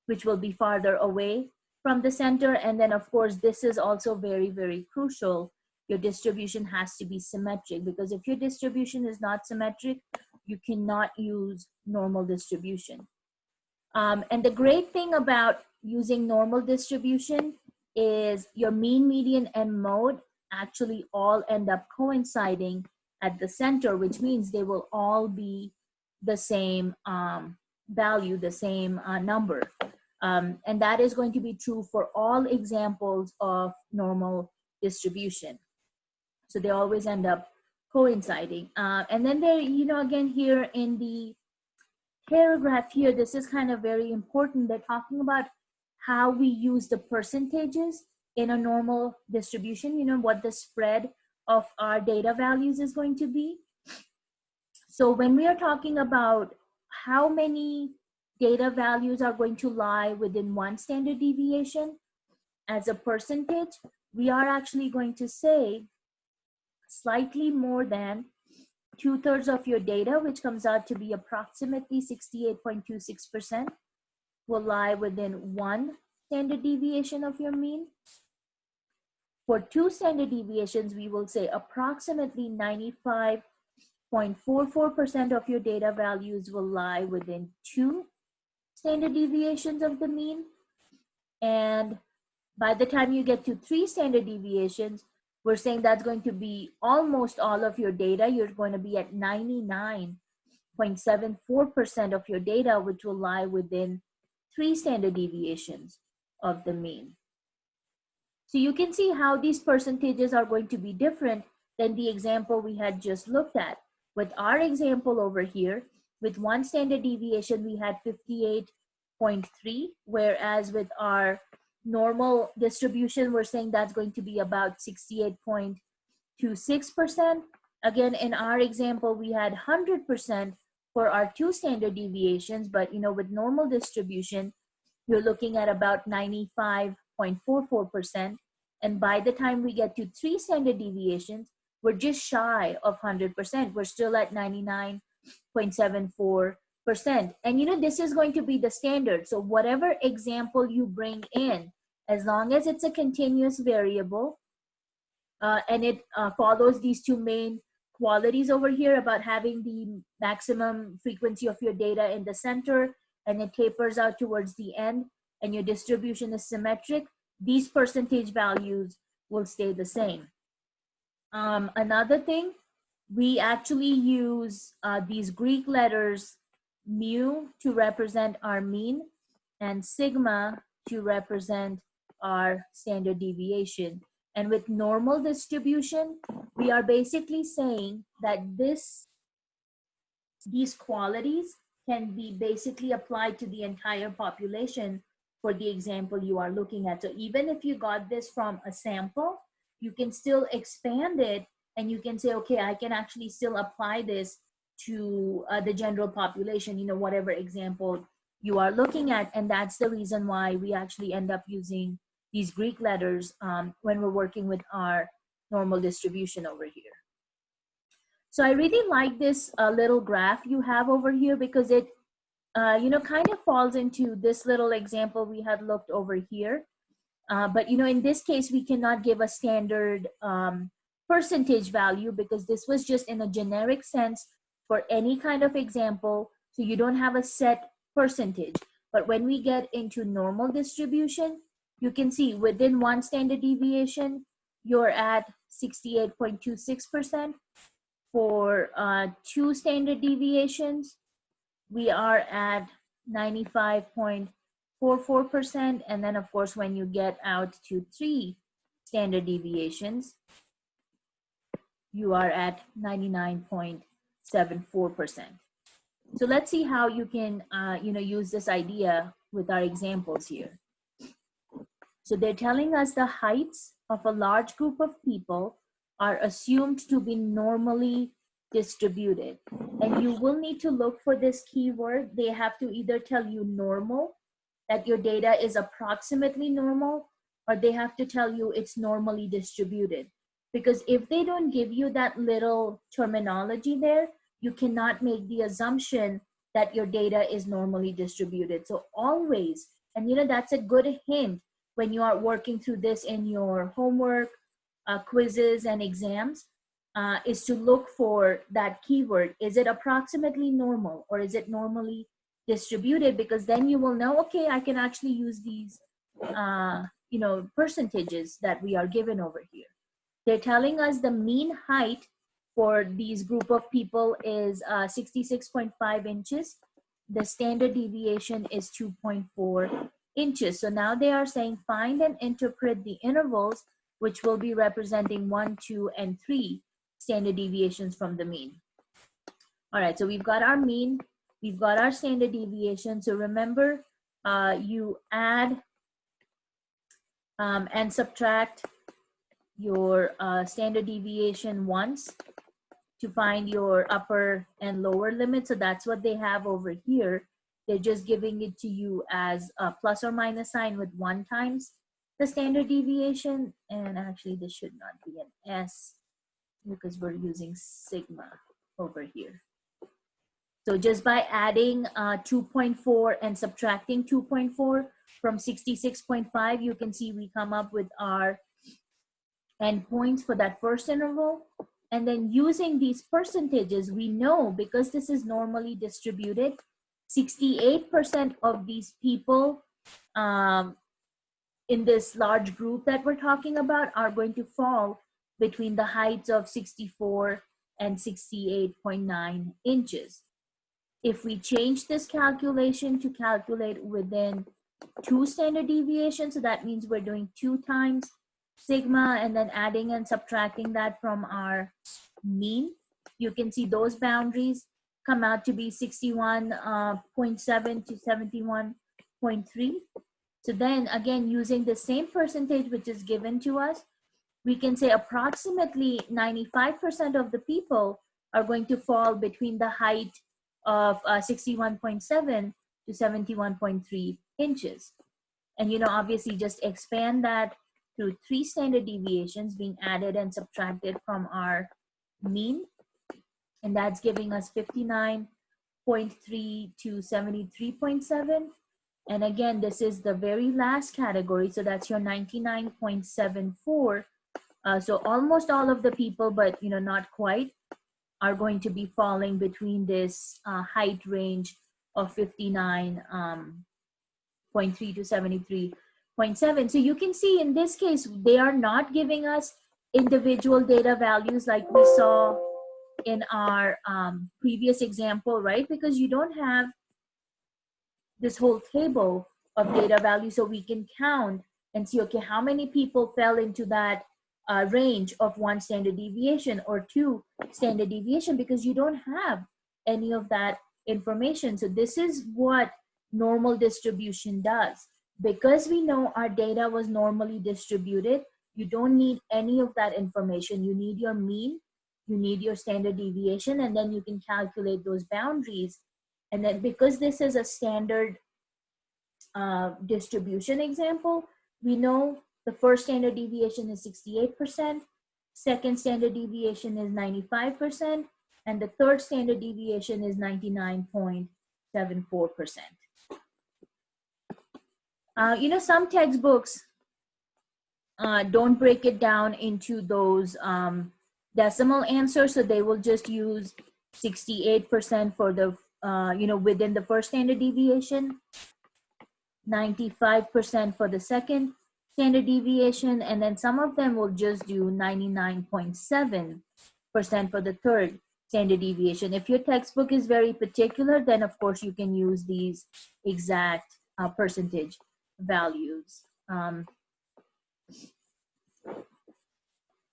which will be farther away from the center. And then of course, this is also very, very crucial. Your distribution has to be symmetric, because if your distribution is not symmetric, you cannot use normal distribution. And the great thing about using normal distribution is your mean, median, and mode actually all end up coinciding at the center, which means they will all be the same value, the same number. And that is going to be true for all examples of normal distribution. So they always end up coinciding. And then there, again, here in the paragraph here, this is kind of very important. They're talking about how we use the percentages in a normal distribution, what the spread of our data values is going to be. So when we are talking about how many data values are going to lie within one standard deviation as a percentage, we are actually going to say slightly more than 2/3 of your data, which comes out to be approximately 68.26%, will lie within one standard deviation of your mean. For two standard deviations, we will say approximately 95.44% of your data values will lie within two standard deviations of the mean. And by the time you get to 3 standard deviations, we're saying that's going to be almost all of your data. You're going to be at 99.74% of your data, which will lie within 3 standard deviations of the mean. So you can see how these percentages are going to be different than the example we had just looked at. With our example over here, with 1 standard deviation, we had 58.3, whereas with our normal distribution, we're saying that's going to be about 68.26%. Again, in our example, we had 100% for our 2 standard deviations, but with normal distribution, you're looking at about 95.44%. And by the time we get to 3 standard deviations, we're just shy of 100%. We're still at 99.74%. And this is going to be the standard. So whatever example you bring in, as long as it's a continuous variable and it follows these two main qualities over here about having the maximum frequency of your data in the center and it tapers out towards the end, and your distribution is symmetric, these percentage values will stay the same. Another thing, we actually use these Greek letters mu to represent our mean and sigma to represent our standard deviation. And with normal distribution, we are basically saying that these qualities can be basically applied to the entire population for the example you are looking at. So even if you got this from a sample, you can still expand it and you can say, okay, I can actually still apply this to the general population, whatever example you are looking at. And that's the reason why we actually end up using these Greek letters when we're working with our normal distribution over here. So I really like this little graph you have over here because it, kind of falls into this little example we had looked over here. But, in this case, we cannot give a standard percentage value because this was just in a generic sense for any kind of example. So you don't have a set percentage. But when we get into normal distribution, you can see within one standard deviation, you're at 68.26%. For 2 standard deviations, we are at 95.44%. And then, of course, when you get out to 3 standard deviations, you are at 99.74%. So let's see how you can, use this idea with our examples here. So they're telling us the heights of a large group of people are assumed to be normally distributed. And you will need to look for this keyword. They have to either tell you normal, that your data is approximately normal, or they have to tell you it's normally distributed. Because if they don't give you that little terminology there, you cannot make the assumption that your data is normally distributed. So always, and that's a good hint when you are working through this in your homework, quizzes and exams, is to look for that keyword. Is it approximately normal or is it normally distributed? Because then you will know, okay, I can actually use these, percentages that we are given over here. They're telling us the mean height for these group of people is 66.5 inches. The standard deviation is 2.4 inches. So now they are saying find and interpret the intervals which will be representing 1, 2, and 3 standard deviations from the mean. All right, so we've got our mean, we've got our standard deviation. So remember, you add and subtract your standard deviation once to find your upper and lower limit. So that's what they have over here. They're just giving it to you as a plus or minus sign with 1 times the standard deviation. And actually this should not be an S because we're using sigma over here. So just by adding 2.4 and subtracting 2.4 from 66.5, you can see we come up with our endpoints for that first interval. And then using these percentages, we know because this is normally distributed, 68% of these people in this large group that we're talking about are going to fall between the heights of 64 and 68.9 inches. If we change this calculation to calculate within 2 standard deviations, so that means we're doing 2 times sigma and then adding and subtracting that from our mean, you can see those boundaries come out to be 61.7 to 71.3. So then again, using the same percentage which is given to us, we can say approximately 95% of the people are going to fall between the height of 61.7 to 71.3 inches. And obviously just expand that through 3 standard deviations being added and subtracted from our mean. And that's giving us 59.3 to 73.7. And again, this is the very last category. So that's your 99.74. So almost all of the people, but not quite, are going to be falling between this height range of 59.3 to 73.7. So you can see in this case, they are not giving us individual data values like we saw in our previous example, right? Because you don't have this whole table of data values, so we can count and see, okay, how many people fell into that range of 1 standard deviation or 2 standard deviation, because you don't have any of that information. So this is what normal distribution does. Because we know our data was normally distributed, you don't need any of that information. You need your mean, you need your standard deviation, and then you can calculate those boundaries. And then because this is a standard distribution example, we know the first standard deviation is 68%, second standard deviation is 95%, and the third standard deviation is 99.74%. Some textbooks don't break it down into those decimal answers, so they will just use 68% for the, within the first standard deviation, 95% for the second standard deviation, and then some of them will just do 99.7% for the third standard deviation. If your textbook is very particular, then of course you can use these exact percentage values.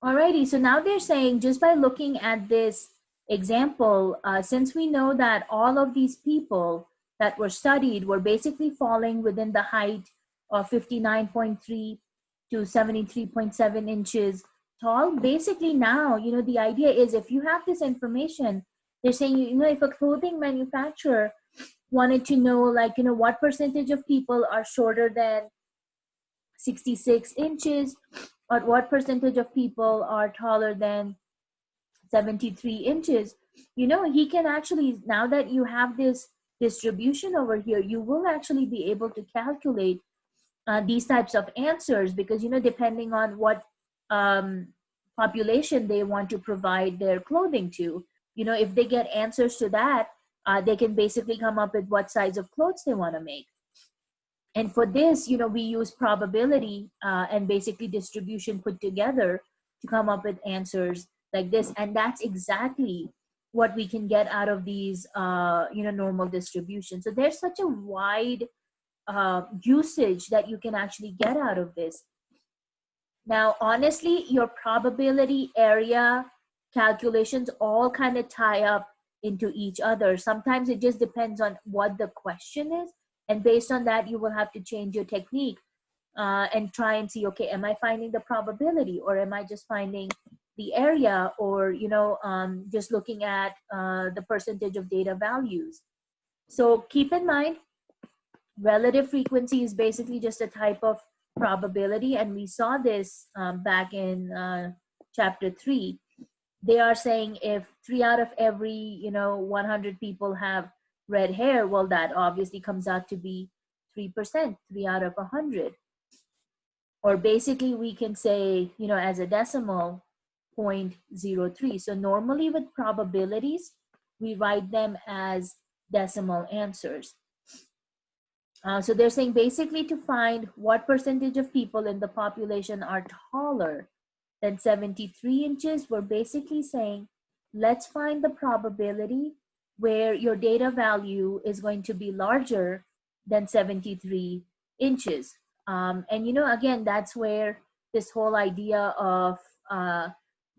Alrighty, so now they're saying, just by looking at this example, since we know that all of these people that were studied were basically falling within the height of 59.3 to 73.7 inches tall, basically now, the idea is, if you have this information, they're saying, if a clothing manufacturer wanted to know, what percentage of people are shorter than 66 inches, or what percentage of people are taller than 73 inches, he can actually, now that you have this distribution over here, you will actually be able to calculate these types of answers, because, depending on what population they want to provide their clothing to, if they get answers to that, they can basically come up with what size of clothes they want to make. And for this, we use probability and basically distribution put together to come up with answers like this. And that's exactly what we can get out of these, normal distributions. So there's such a wide usage that you can actually get out of this. Now, honestly, your probability area calculations all kind of tie up into each other. Sometimes it just depends on what the question is. And based on that, you will have to change your technique and try and see, okay, am I finding the probability, or am I just finding the area, or, just looking at the percentage of data values. So keep in mind, relative frequency is basically just a type of probability. And we saw this back in chapter 3. They are saying if 3 out of every, 100 people have red hair, well, that obviously comes out to be 3%, 3 out of 100. Or basically we can say, as a decimal, 0.03. So normally with probabilities, we write them as decimal answers. So they're saying basically to find what percentage of people in the population are taller than 73 inches, we're basically saying, let's find the probability where your data value is going to be larger than 73 inches. And, again, that's where this whole idea of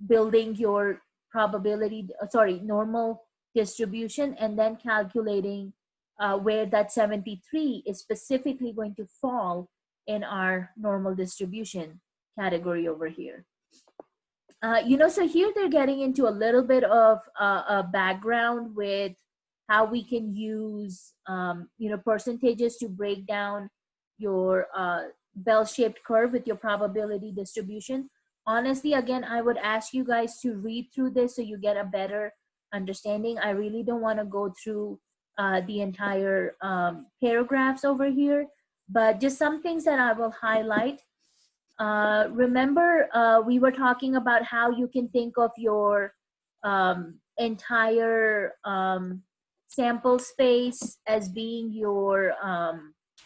building your probability, normal distribution, and then calculating where that 73 is specifically going to fall in our normal distribution category over here. So here they're getting into a little bit of a background with how we can use, percentages to break down your bell-shaped curve with your probability distribution. Honestly, again, I would ask you guys to read through this so you get a better understanding. I really don't want to go through the entire paragraphs over here, but just some things that I will highlight. Remember, we were talking about how you can think of your entire sample space as being your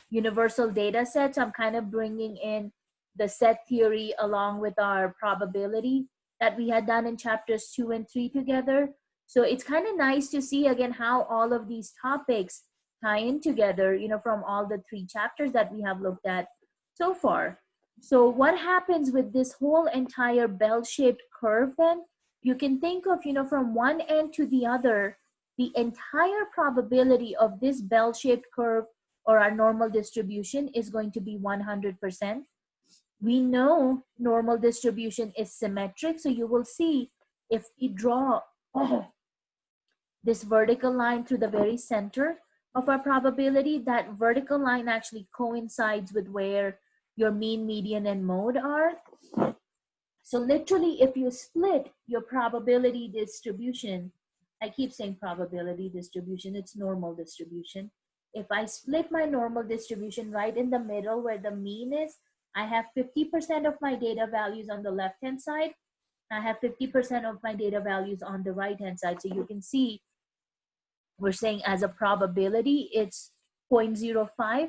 universal data set. So I'm kind of bringing in the set theory along with our probability that we had done in chapters 2 and 3 together. So it's kind of nice to see again how all of these topics tie in together, from all the 3 chapters that we have looked at so far. So what happens with this whole entire bell-shaped curve then? You can think of, from one end to the other, the entire probability of this bell-shaped curve or our normal distribution is going to be 100%. We know normal distribution is symmetric, so you will see if we draw this vertical line through the very center of our probability, that vertical line actually coincides with where your mean, median, and mode are. So literally, if you split your probability distribution, I keep saying probability distribution, it's normal distribution. If I split my normal distribution right in the middle where the mean is, I have 50% of my data values on the left-hand side. I have 50% of my data values on the right-hand side. So you can see we're saying as a probability, it's 0.05,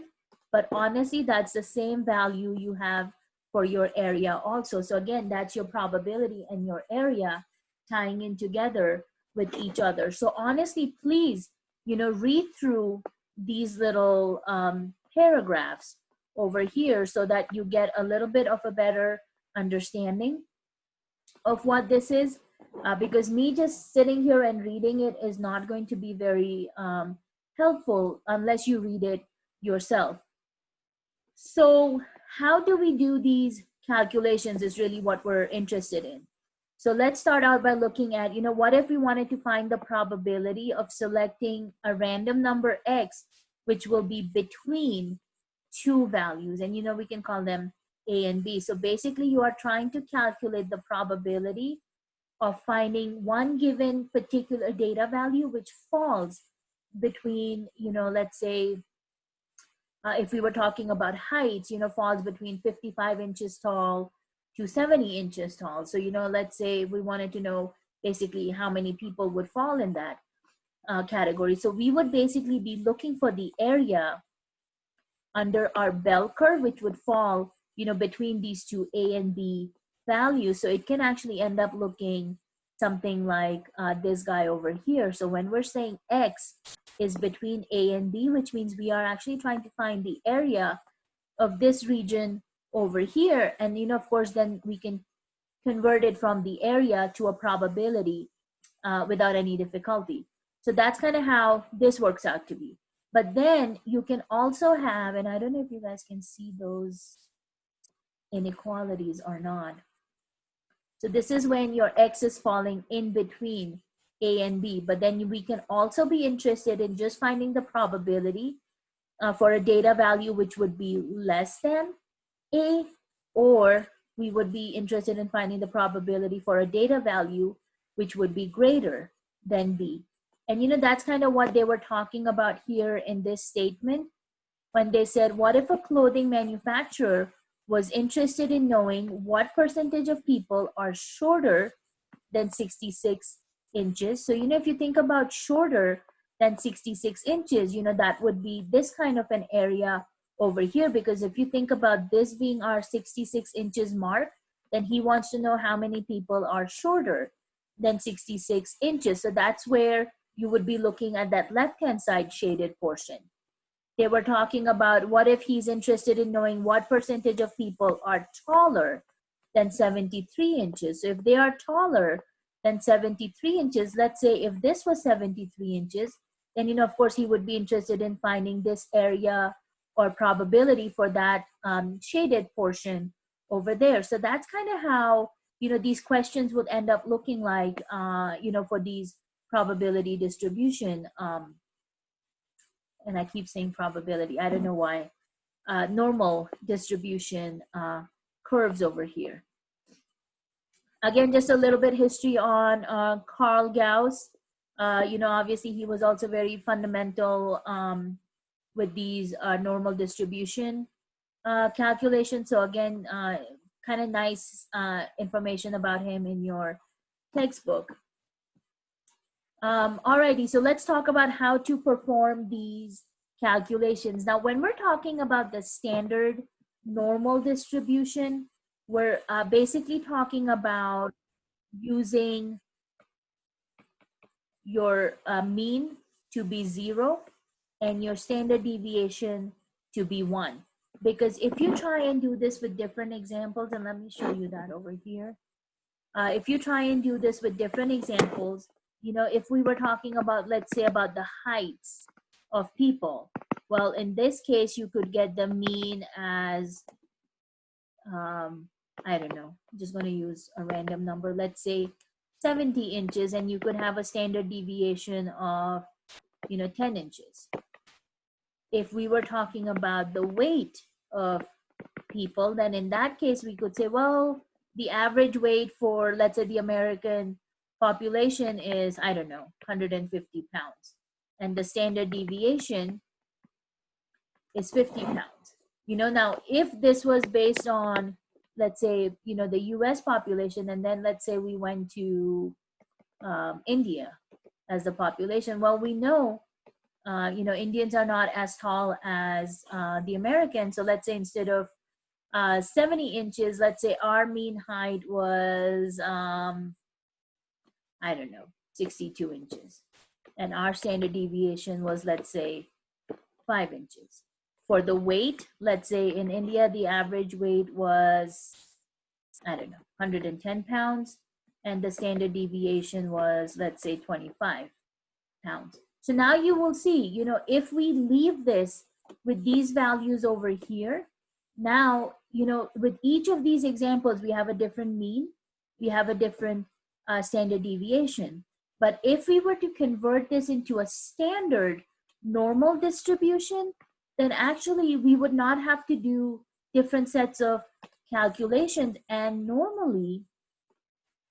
but honestly, that's the same value you have for your area also. So again, that's your probability and your area tying in together with each other. So honestly, please, read through these little paragraphs over here so that you get a little bit of a better understanding of what this is, because me just sitting here and reading it is not going to be very helpful unless you read it yourself. So how do we do these calculations is really what we're interested in. So let's start out by looking at, what if we wanted to find the probability of selecting a random number x, which will be between two values, and we can call them A and B. So basically you are trying to calculate the probability of finding one given particular data value which falls between, let's say, if we were talking about heights, falls between 55 inches tall to 70 inches tall. So, let's say we wanted to know basically how many people would fall in that category. So we would basically be looking for the area under our bell curve, which would fall, between these two A and B values. So it can actually end up looking something like this guy over here. So when we're saying X is between A and B, which means we are actually trying to find the area of this region over here. And, of course, then we can convert it from the area to a probability without any difficulty. So that's kind of how this works out to be. But then you can also have, and I don't know if you guys can see those inequalities or not. So this is when your X is falling in between A and B, but then we can also be interested in just finding the probability for a data value which would be less than A, or we would be interested in finding the probability for a data value which would be greater than B. And that's kind of what they were talking about here in this statement when they said, what if a clothing manufacturer was interested in knowing what percentage of people are shorter than 66 inches. So, if you think about shorter than 66 inches, that would be this kind of an area over here, because if you think about this being our 66 inches mark, then he wants to know how many people are shorter than 66 inches. So that's where you would be looking at that left-hand side shaded portion. They were talking about what if he's interested in knowing what percentage of people are taller than 73 inches. So if they are taller than 73 inches, let's say if this was 73 inches, then, of course, he would be interested in finding this area or probability for that shaded portion over there. So that's kind of how, these questions would end up looking like, for these probability distribution. And I keep saying probability, I don't know why, normal distribution curves over here. Again, just a little bit history on Carl Gauss. Obviously he was also very fundamental with these normal distribution calculations. So again, kind of nice information about him in your textbook. Alrighty, so let's talk about how to perform these calculations. Now, when we're talking about the standard normal distribution, we're basically talking about using your mean to be 0 and your standard deviation to be 1. because if you try and do this with different examples, and let me show you that over here. If you try and do this with different examples, you know, if we were talking about, let's say, about the heights of people, well, in this case, you could get the mean as, I don't know, I'm just going to use a random number, let's say 70 inches, and you could have a standard deviation of, you know, 10 inches. If we were talking about the weight of people, then in that case, we could say, well, the average weight for, let's say, the American population is, I don't know, 150 pounds. And the standard deviation is 50 pounds. You know, now, if this was based on, let's say, you know, the US population, and then let's say we went to India as the population, well, we know, you know, Indians are not as tall as the Americans. So let's say instead of 70 inches, let's say our mean height was, I don't know, 62 inches. And our standard deviation was, let's say, 5 inches. For the weight, let's say in India, the average weight was, I don't know, 110 pounds. And the standard deviation was, let's say, 25 pounds. So now you will see, you know, if we leave this with these values over here, now, you know, with each of these examples, we have a different mean, we have a different standard deviation. But if we were to convert this into a standard normal distribution, then actually we would not have to do different sets of calculations. And normally,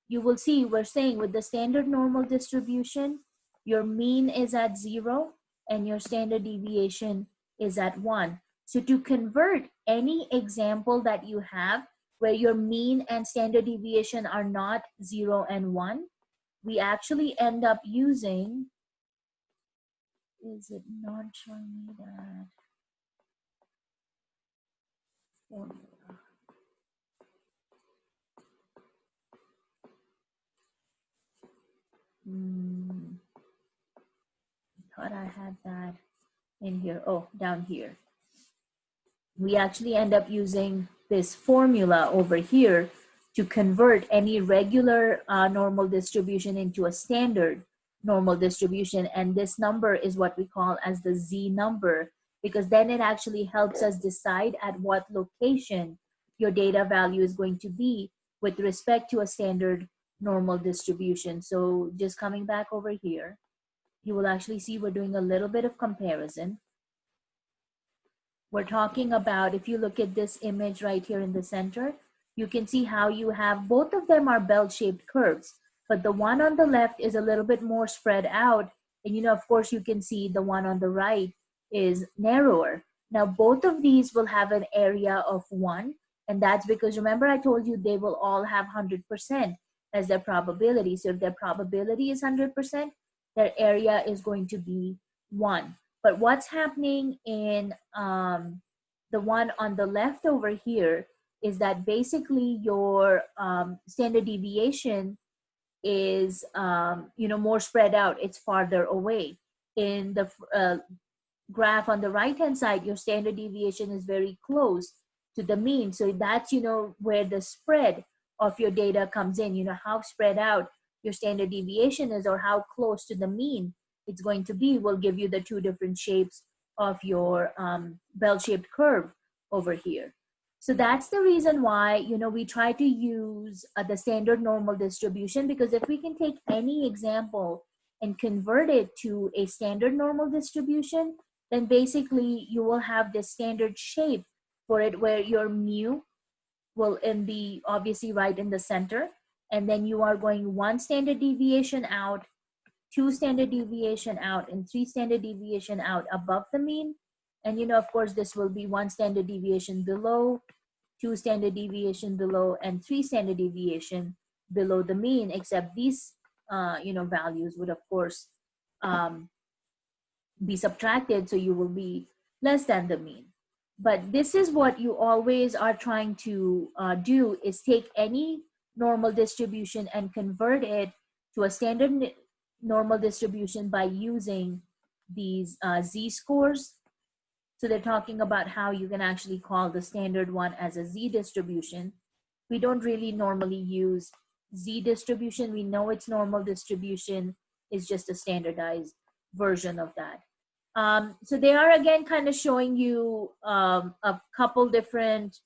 you will see we're saying with the standard normal distribution, your mean is at 0 and your standard deviation is at 1. So to convert any example that you have where your mean and standard deviation are not 0 and 1, we actually end up using, is it not showing me that formula? Thought I had that in here. Oh, down here. We actually end up using this formula over here to convert any regular normal distribution into a standard normal distribution. And this number is what we call as the Z number, because then it actually helps us decide at what location your data value is going to be with respect to a standard normal distribution. So just coming back over here, you will actually see we're doing a little bit of comparison. We're talking about, if you look at this image right here in the center, you can see how you have, both of them are bell-shaped curves, but the one on the left is a little bit more spread out. And, you know, of course, you can see the one on the right is narrower. Now, both of these will have an area of 1, and that's because, remember, I told you they will all have 100% as their probability. So if their probability is 100%, their area is going to be 1. But what's happening in the one on the left over here is that basically your standard deviation is, you know, more spread out. It's farther away. In the graph on the right-hand side, your standard deviation is very close to the mean. So that's, you know, where the spread of your data comes in. You know, how spread out your standard deviation is, or how close to the mean it's going to be, will give you the two different shapes of your bell-shaped curve over here. So that's the reason why, you know, we try to use the standard normal distribution, because if we can take any example and convert it to a standard normal distribution, then basically you will have this standard shape for it where your mu will be obviously right in the center, and then you are going 1 standard deviation out, 2 standard deviation out, and 3 standard deviation out above the mean. And, you know, of course, this will be 1 standard deviation below, 2 standard deviation below, and 3 standard deviation below the mean, except these, you know, values would, of course, be subtracted, so you will be less than the mean. But this is what you always are trying to do, is take any normal distribution and convert it to a standard normal distribution by using these Z-scores So they're talking about how you can actually call the standard one as a Z distribution. We don't really normally use Z distribution. We know it's normal distribution is just a standardized version of that. So they are again kind of showing you a couple different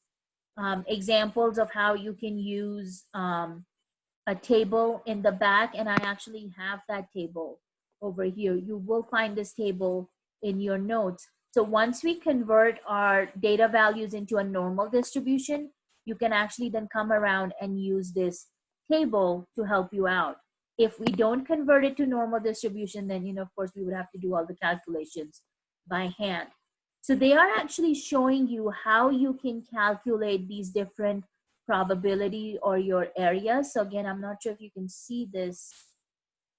examples of how you can use a table in the back, and I actually have that table over here. You will find this table in your notes. So once we convert our data values into a normal distribution, you can actually then come around and use this table to help you out. If we don't convert it to normal distribution, then, you know, of course, we would have to do all the calculations by hand. So they are actually showing you how you can calculate these different probability or your area. So again, I'm not sure if you can see this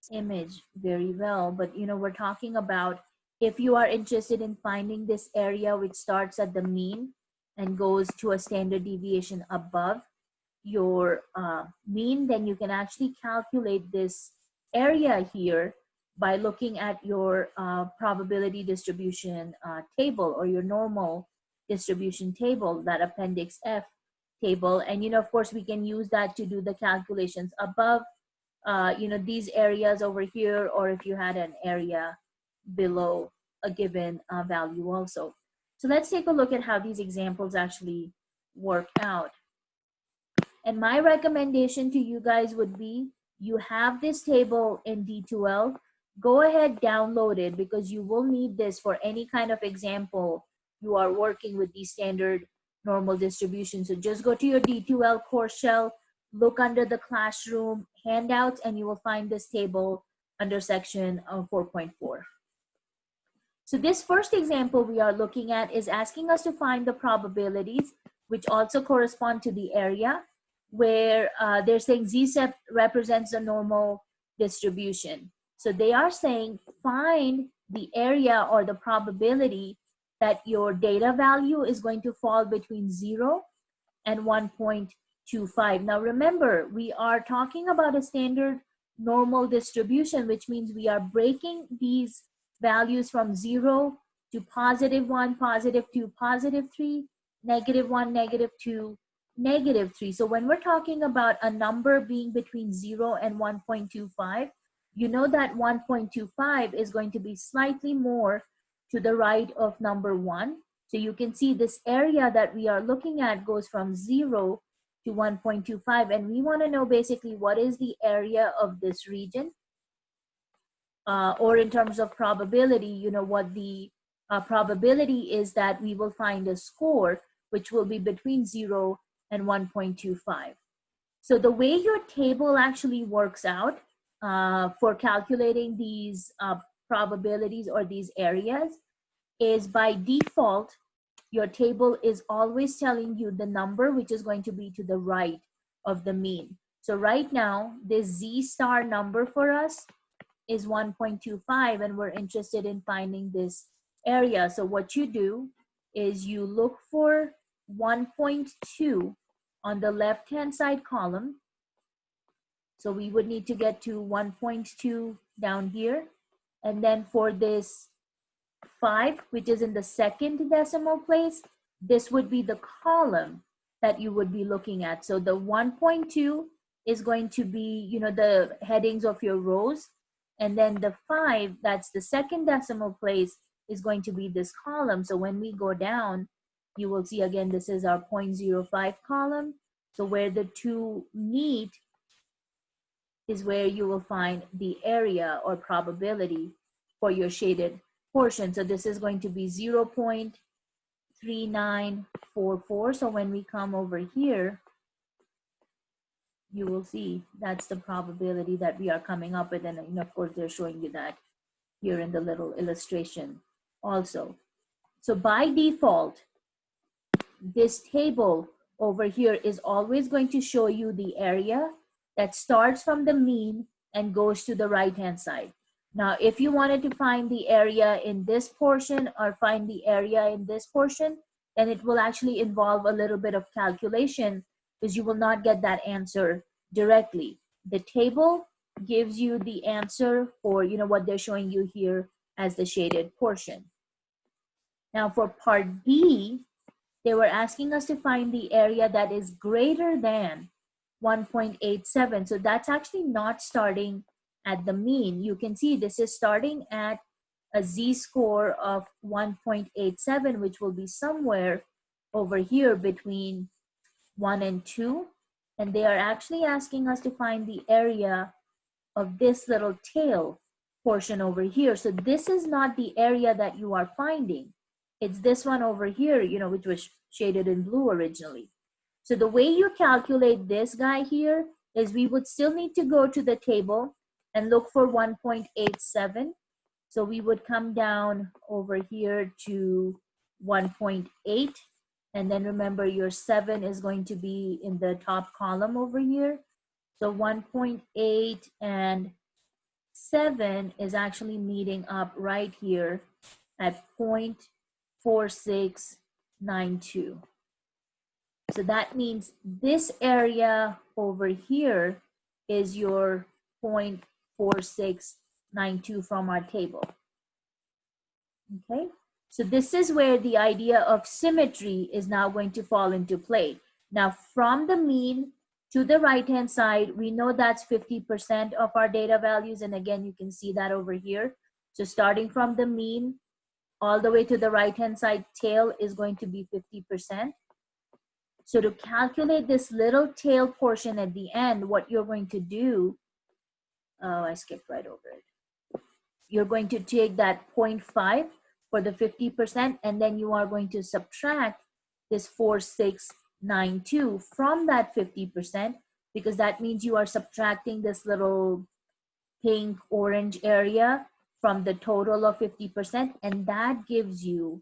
image very well, but you know, we're talking about if you are interested in finding this area which starts at the mean and goes to a standard deviation above your mean, then you can actually calculate this area here by looking at your probability distribution table or your normal distribution table, that appendix F table. And you know, of course, we can use that to do the calculations above you know, these areas over here, or if you had an area below a given value also. So let's take a look at how these examples actually work out. And my recommendation to you guys would be, you have this table in D2L, go ahead, download it, because you will need this for any kind of example you are working with these standard normal distributions. So just go to your D2L course shell, look under the classroom handouts, and you will find this table under section 4.4. So this first example we are looking at is asking us to find the probabilities, which also correspond to the area, where they're saying Z represents a normal distribution. So they are saying find the area or the probability that your data value is going to fall between 0 and 1.25. Now remember, we are talking about a standard normal distribution, which means we are breaking these values from 0 to +1, +2, +3, -1, -2, -3. So when we're talking about a number being between 0 and 1.25, you know that 1.25 is going to be slightly more to the right of number 1. So you can see this area that we are looking at goes from 0 to 1.25, and we want to know basically what is the area of this region, or in terms of probability, you know, what the probability is that we will find a score which will be between 0 and 1.25. So the way your table actually works out for calculating these probabilities or these areas is, by default, your table is always telling you the number which is going to be to the right of the mean. So right now, this Z star number for us is 1.25, and we're interested in finding this area. So what you do is you look for 1.2 on the left-hand side column. So we would need to get to 1.2 down here. And then for this 5, which is in the second decimal place, this would be the column that you would be looking at. So the 1.2 is going to be, you know, the headings of your rows. And then the 5, that's the second decimal place, is going to be this column. So when we go down, you will see again, this is our 0.05 column. So where the two meet is where you will find the area or probability for your shaded portion. So this is going to be 0.3944. So when we come over here, you will see that's the probability that we are coming up with. And, you know, of course, they're showing you that here in the little illustration also. So by default, this table over here is always going to show you the area that starts from the mean and goes to the right-hand side. Now, if you wanted to find the area in this portion or find the area in this portion, then it will actually involve a little bit of calculation, because you will not get that answer directly. The table gives you the answer for, you know, what they're showing you here as the shaded portion. Now for part B, they were asking us to find the area that is greater than 1.87. So that's actually not starting at the mean. You can see this is starting at a z-score of 1.87, which will be somewhere over here between 1 and 2. And they are actually asking us to find the area of this little tail portion over here. So this is not the area that you are finding. It's this one over here, you know, which was shaded in blue originally. So the way you calculate this guy here is we would still need to go to the table and look for 1.87. So we would come down over here to 1.8. And then remember your 7 is going to be in the top column over here. So 1.8 and 7 is actually meeting up right here at 0.4692. So that means this area over here is your 0.4692 from our table. Okay, so this is where the idea of symmetry is now going to fall into play. Now from the mean to the right hand side, we know that's 50% of our data values, and again you can see that over here. So starting from the mean all the way to the right hand side, tail is going to be 50%. So to calculate this little tail portion at the end, what you're going to do, oh, I skipped right over it. You're going to take that 0.5 for the 50%, and then you are going to subtract this 4692 from that 50%, because that means you are subtracting this little pink orange area from the total of 50%, and that gives you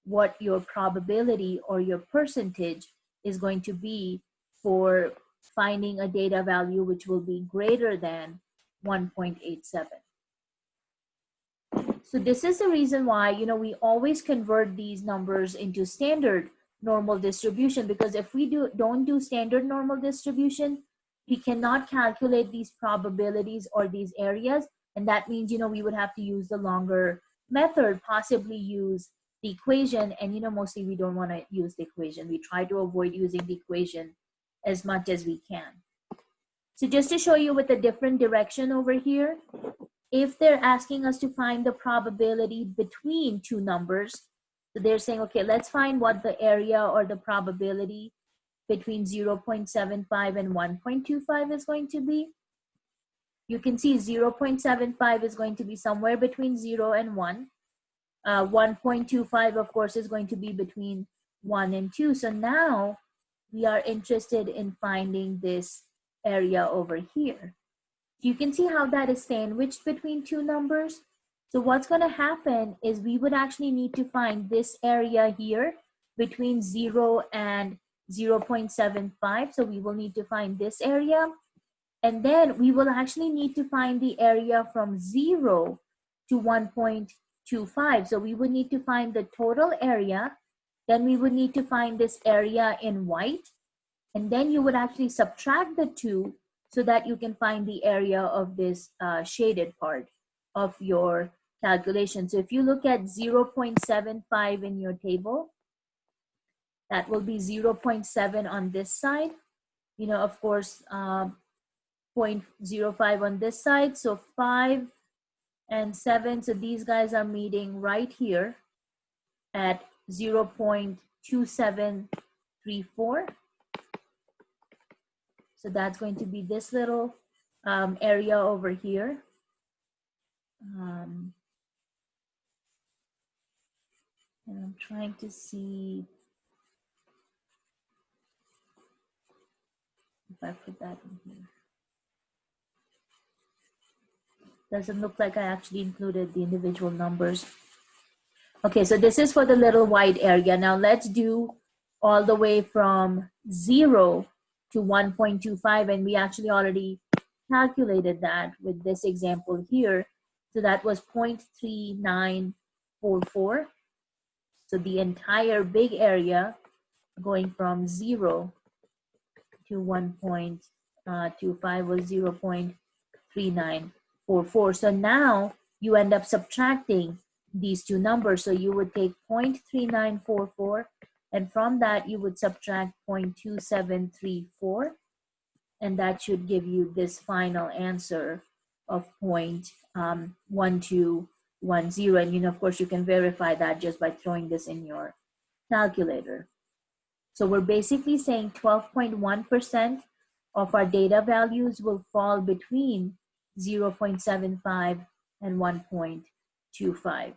what your probability or your percentage is going to be for finding a data value which will be greater than 1.87. So this is the reason why, you know, we always convert these numbers into standard normal distribution, because if we don't do standard normal distribution, we cannot calculate these probabilities or these areas, and that means, you know, we would have to use the longer method, possibly use the equation, and you know, mostly we don't want to use the equation. We try to avoid using the equation as much as we can. So just to show you with a different direction over here, if they're asking us to find the probability between two numbers, so they're saying, okay, let's find what the area or the probability between 0.75 and 1.25 is going to be. You can see 0.75 is going to be somewhere between 0 and 1. 1.25, of course, is going to be between 1 and 2. So now we are interested in finding this area over here. You can see how that is sandwiched between two numbers. So what's going to happen is we would actually need to find this area here between 0 and 0.75. So we will need to find this area. And then we will actually need to find the area from 0 to 1.25. So we would need to find the total area. Then we would need to find this area in white. And then you would actually subtract the two so that you can find the area of this shaded part of your calculation. So if you look at 0.75 in your table, that will be 0.7 on this side. You know, of course, 0.05 on this side. So 5 and 7. So these guys are meeting right here at 0.2734. So that's going to be this little area over here. And I'm trying to see if I put that in here. Doesn't look like I actually included the individual numbers. Okay, so this is for the little white area. Now let's do all the way from 0 to 1.25, and we actually already calculated that with this example here. So that was 0.3944. So the entire big area going from 0 to 1.25 was 0.3944. So now you end up subtracting these two numbers. So you would take 0.3944, and from that you would subtract 0.2734, and that should give you this final answer of 0.1210. And of course you can verify that just by throwing this in your calculator. So we're basically saying 12.1% of our data values will fall between 0.75 and 1.25.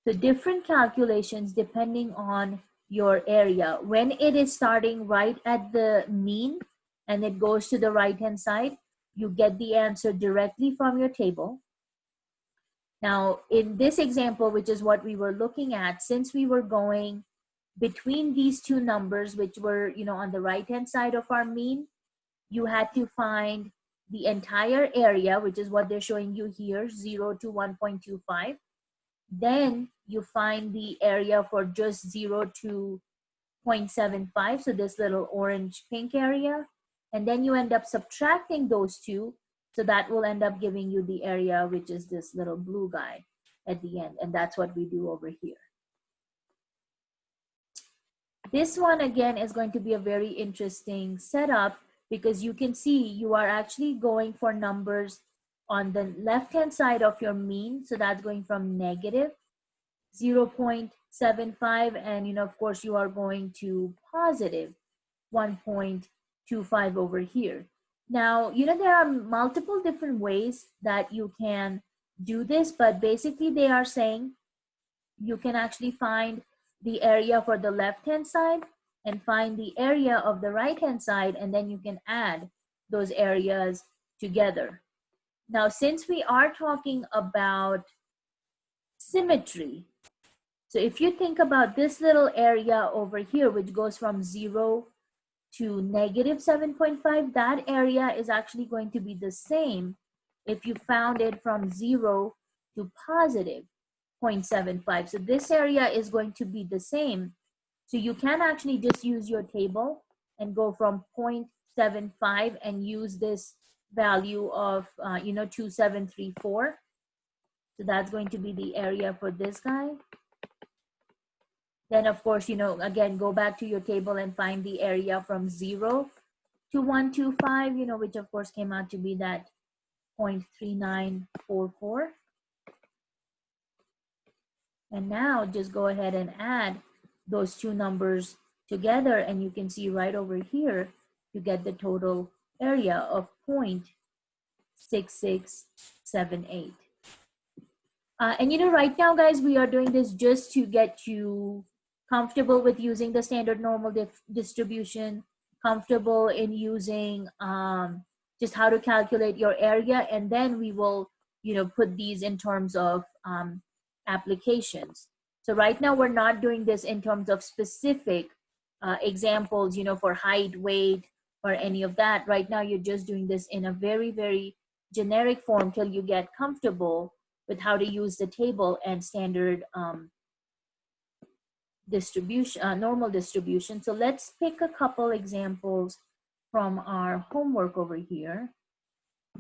So different calculations depending on your area. When it is starting right at the mean and it goes to the right hand side, you get the answer directly from your table. Now in this example, which is what we were looking at, since we were going between these two numbers, which were on the right hand side of our mean, you had to find the entire area, which is what they're showing you here, 0 to 1.25. Then you find the area for just 0 to 0.75, so this little orange pink area, and then you end up subtracting those two, so that will end up giving you the area, which is this little blue guy at the end, and that's what we do over here. This one again is going to be a very interesting setup, because you can see you are actually going for numbers on the left hand side of your mean, so that's going from negative 0.75, and of course you are going to positive 1.25 over here. Now there are multiple different ways that you can do this, but basically they are saying you can actually find the area for the left hand side and find the area of the right hand side, and then you can add those areas together. Now since we are talking about symmetry, so if you think about this little area over here, which goes from 0 to negative 7.5, that area is actually going to be the same if you found it from 0 to positive 0.75. So this area is going to be the same. So you can actually just use your table and go from 0.75 and use this value of 2734. So that's going to be the area for this guy. Then of course, again, go back to your table and find the area from 0 to 125, which of course came out to be that 0.3944. And now just go ahead and add those two numbers together, and you can see right over here, you get the total area of 0.6678. And right now, guys, we are doing this just to get you comfortable with using the standard normal distribution, comfortable in using just how to calculate your area, and then we will, put these in terms of applications. So right now we're not doing this in terms of specific examples, for height, weight, or any of that. Right now you're just doing this in a very, very generic form till you get comfortable with how to use the table and standard distribution, normal distribution. So let's pick a couple examples from our homework over here,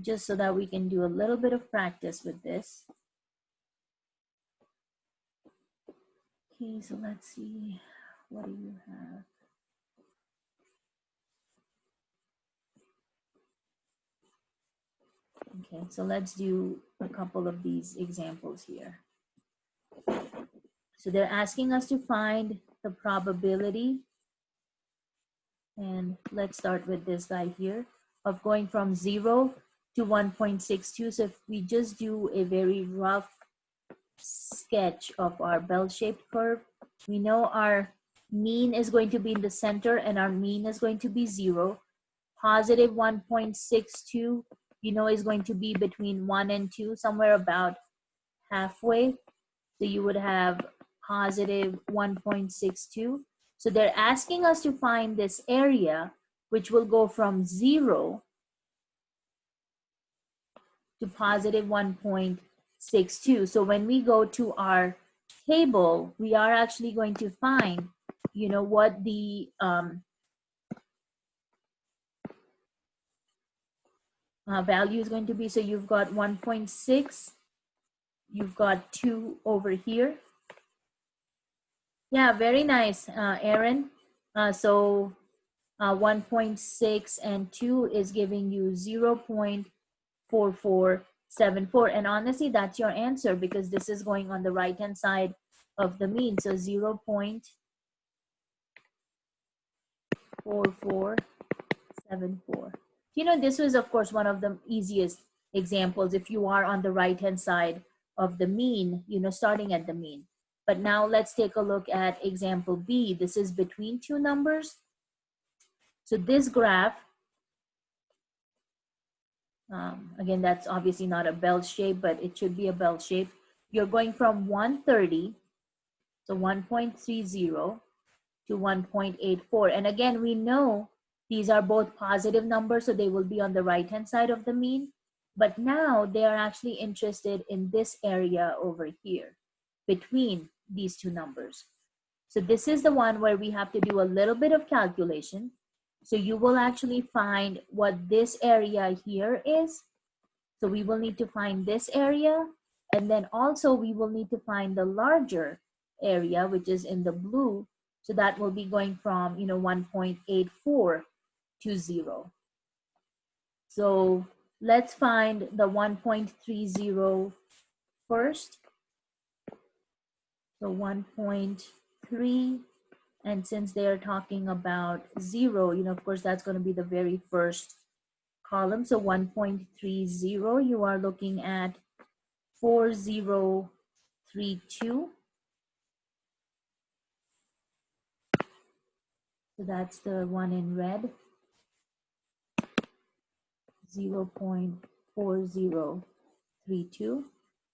just so that we can do a little bit of practice with this. Okay, so let's see, what do you have? Okay, so let's do a couple of these examples here. So they're asking us to find the probability, and let's start with this guy here, of going from 0 to 1.62. So if we just do a very rough sketch of our bell-shaped curve, we know our mean is going to be in the center and our mean is going to be 0. Positive 1.62, is going to be between 1 and 2, somewhere about halfway. So you would have positive 1.62. So they're asking us to find this area, which will go from 0 to positive 1.62. So when we go to our table, we are actually going to find, what the value is going to be. So you've got 1.6 you've got 2 over here. Yeah, very nice, Aaron. So 1.6 and 2 is giving you 0.4474. And honestly, that's your answer because this is going on the right-hand side of the mean. So 0.4474. You know, this was, of course, one of the easiest examples if you are on the right-hand side of the mean, you know, starting at the mean. But now let's take a look at example B. This is between two numbers. So this graph, again, that's obviously not a bell shape, but it should be a bell shape. You're going from 130, so 1.30 to 1.84. And again, we know these are both positive numbers, so they will be on the right-hand side of the mean. But now they are actually interested in this area over here between these two numbers. So this is the one where we have to do a little bit of calculation. So you will actually find what this area here is. So we will need to find this area, and then also we will need to find the larger area, which is in the blue. So that will be going from, you know, 1.84 to 0. So let's find the 1.30 first. So 1.3, and since they're talking about 0, you know, of course, that's going to be the very first column. So 1.30, you are looking at 4032. So that's the one in red, 0.4032.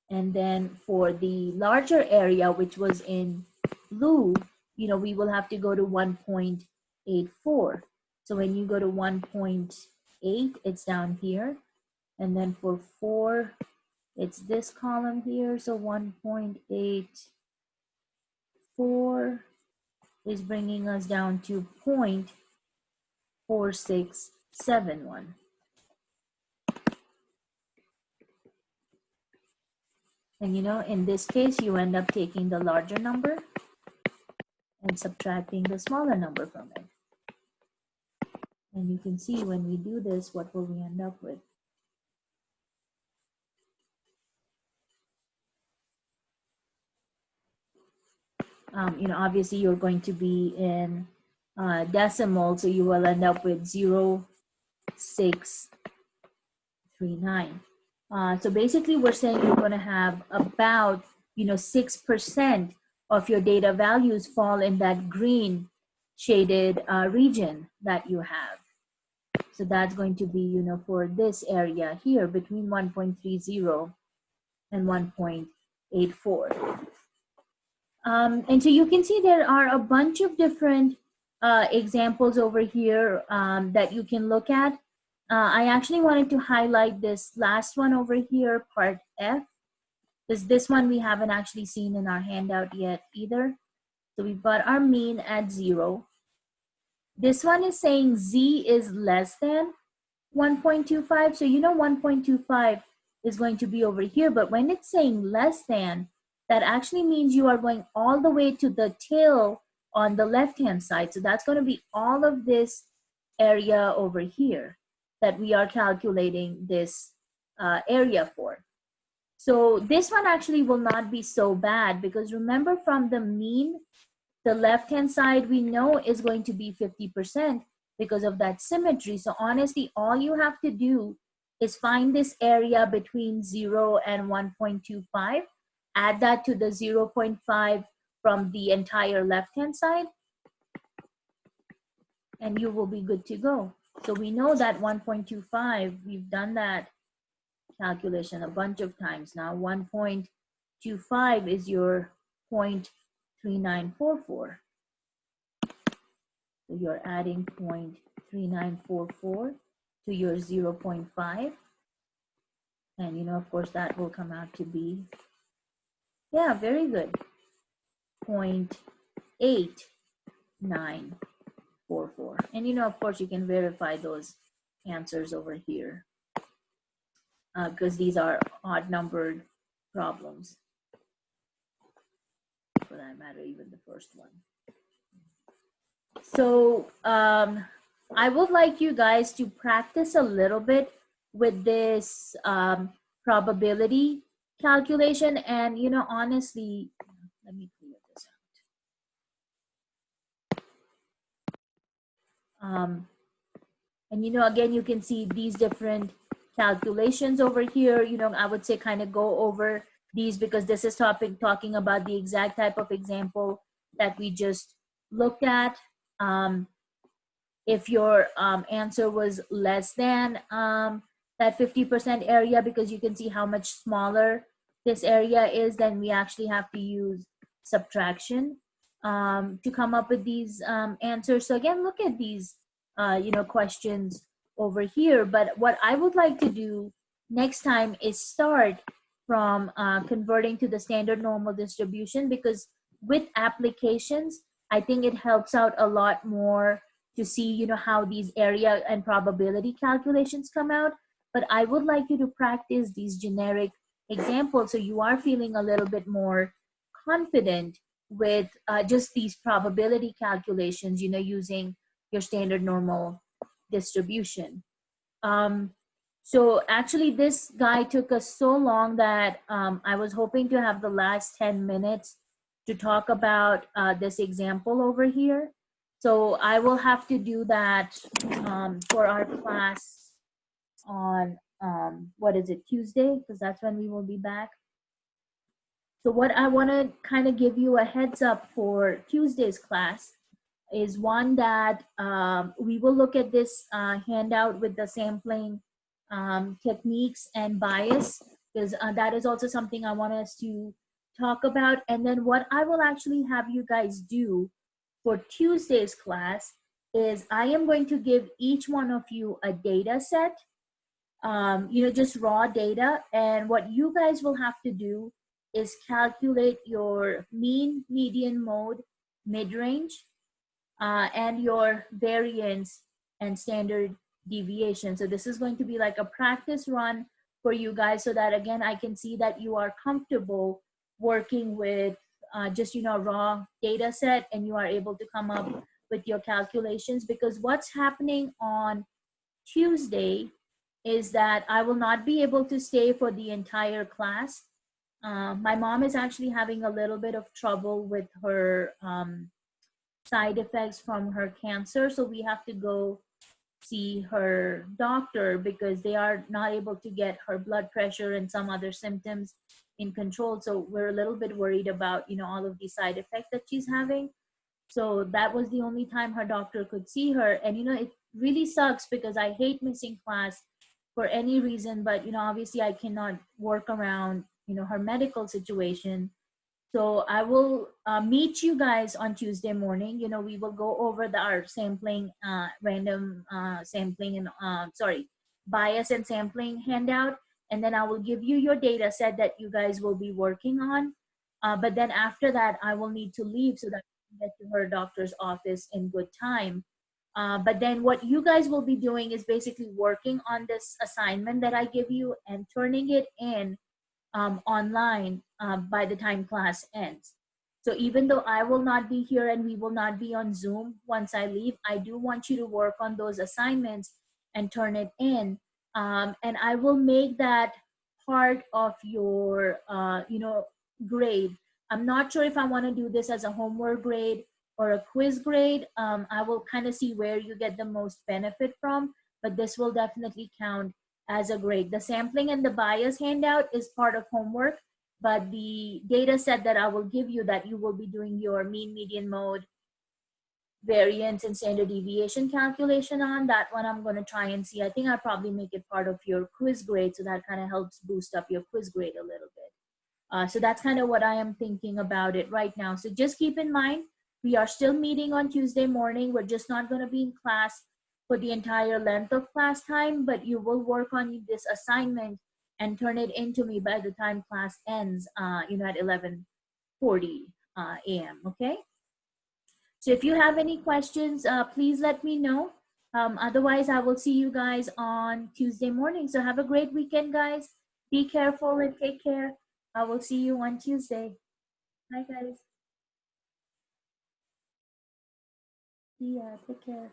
And then for the larger area, which was in blue, you know, we will have to go to 1.84. So when you go to 1.8, it's down here. And then for 4, it's this column here. So 1.84 is bringing us down to 0.4671. And you know, in this case, you end up taking the larger number and subtracting the smaller number from it. And you can see when we do this, what will we end up with? You know, obviously you're going to be in decimal, so you will end up with 0.639. So basically we're saying you're going to have about, you know, 6% of your data values fall in that green shaded region that you have. So that's going to be, you know, for this area here between 1.30 and 1.84. And so you can see there are a bunch of different examples over here that you can look at. I actually wanted to highlight this last one over here, part F, because this one we haven't actually seen in our handout yet either. So we've got our mean at 0. This one is saying Z is less than 1.25. So you know 1.25 is going to be over here, but when it's saying less than, that actually means you are going all the way to the tail on the left-hand side. So that's going to be all of this area over here that we are calculating this area for. So this one actually will not be so bad because remember from the mean, the left-hand side we know is going to be 50% because of that symmetry. So honestly, all you have to do is find this area between 0 and 1.25, add that to the 0.5 from the entire left-hand side, and you will be good to go. So we know that 1.25, we've done that calculation a bunch of times now. 1.25 is your 0.3944. So you're adding 0.3944 to your 0.5. And you know, of course, that will come out to be, yeah, very good, 0.8944. And you know, of course, you can verify those answers over here because these are odd numbered problems. For that matter, even the first one. So I would like you guys to practice a little bit with this probability calculation. And, you know, honestly, let me clear this out. And, you know, again, you can see these different calculations over here. You know, I would say kind of go over these because this is talking about the exact type of example that we just looked at. If your answer was less than that 50% area, because you can see how much smaller this area is, then we actually have to use subtraction to come up with these answers. So again, look at these you know, questions over here. But what I would like to do next time is start from converting to the standard normal distribution, because with applications, I think it helps out a lot more to see, you know, how these area and probability calculations come out. But I would like you to practice these generic examples so you are feeling a little bit more confident with just these probability calculations, you know, using your standard normal distribution. So actually this guy took us so long that I was hoping to have the last 10 minutes to talk about this example over here. So I will have to do that for our class on, what is it, Tuesday? Because that's when we will be back. So what I want to kind of give you a heads up for Tuesday's class is one that we will look at this handout with the sampling techniques and bias, because that is also something I want us to talk about. And then what I will actually have you guys do for Tuesday's class is I am going to give each one of you a data set, you know, just raw data. And what you guys will have to do is calculate your mean, median, mode, mid-range, and your variance and standard deviation. So this is going to be like a practice run for you guys so that, again, I can see that you are comfortable working with just, you know, raw data set, and you are able to come up with your calculations. Because what's happening on Tuesday is that I will not be able to stay for the entire class. My mom is actually having a little bit of trouble with her side effects from her cancer. So we have to go see her doctor because they are not able to get her blood pressure and some other symptoms in control. So we're a little bit worried about, you know, all of the side effects that she's having. So that was the only time her doctor could see her. And, you know, it really sucks because I hate missing class for any reason, but, you know, obviously I cannot work around, you know, her medical situation. So I will meet you guys on Tuesday morning. You know, we will go over our sampling, random sampling and, bias and sampling handout. And then I will give you your data set that you guys will be working on. But then after that, I will need to leave so that I can get to her doctor's office in good time. But then what you guys will be doing is basically working on this assignment that I give you and turning it in online by the time class ends. So even though I will not be here and we will not be on Zoom once I leave, I do want you to work on those assignments and turn it in. And I will make that part of your, you know, grade. I'm not sure if I want to do this as a homework grade or a quiz grade. I will kind of see where you get the most benefit from, but this will definitely count as a grade. The sampling and the bias handout is part of homework, but the data set that I will give you that you will be doing your mean, median, mode, variance, and standard deviation calculation on, that one I'm going to try and see. I think I'll probably make it part of your quiz grade, so that kind of helps boost up your quiz grade a little bit. So that's kind of what I am thinking about it right now. So just keep in mind, we are still meeting on Tuesday morning. We're just not going to be in class for the entire length of class time, but you will work on this assignment and turn it into me by the time class ends, you know, at 11:40 a.m., okay? So if you have any questions, please let me know. Otherwise, I will see you guys on Tuesday morning. So have a great weekend, guys. Be careful and take care. I will see you on Tuesday. Bye, guys. See ya. Take care.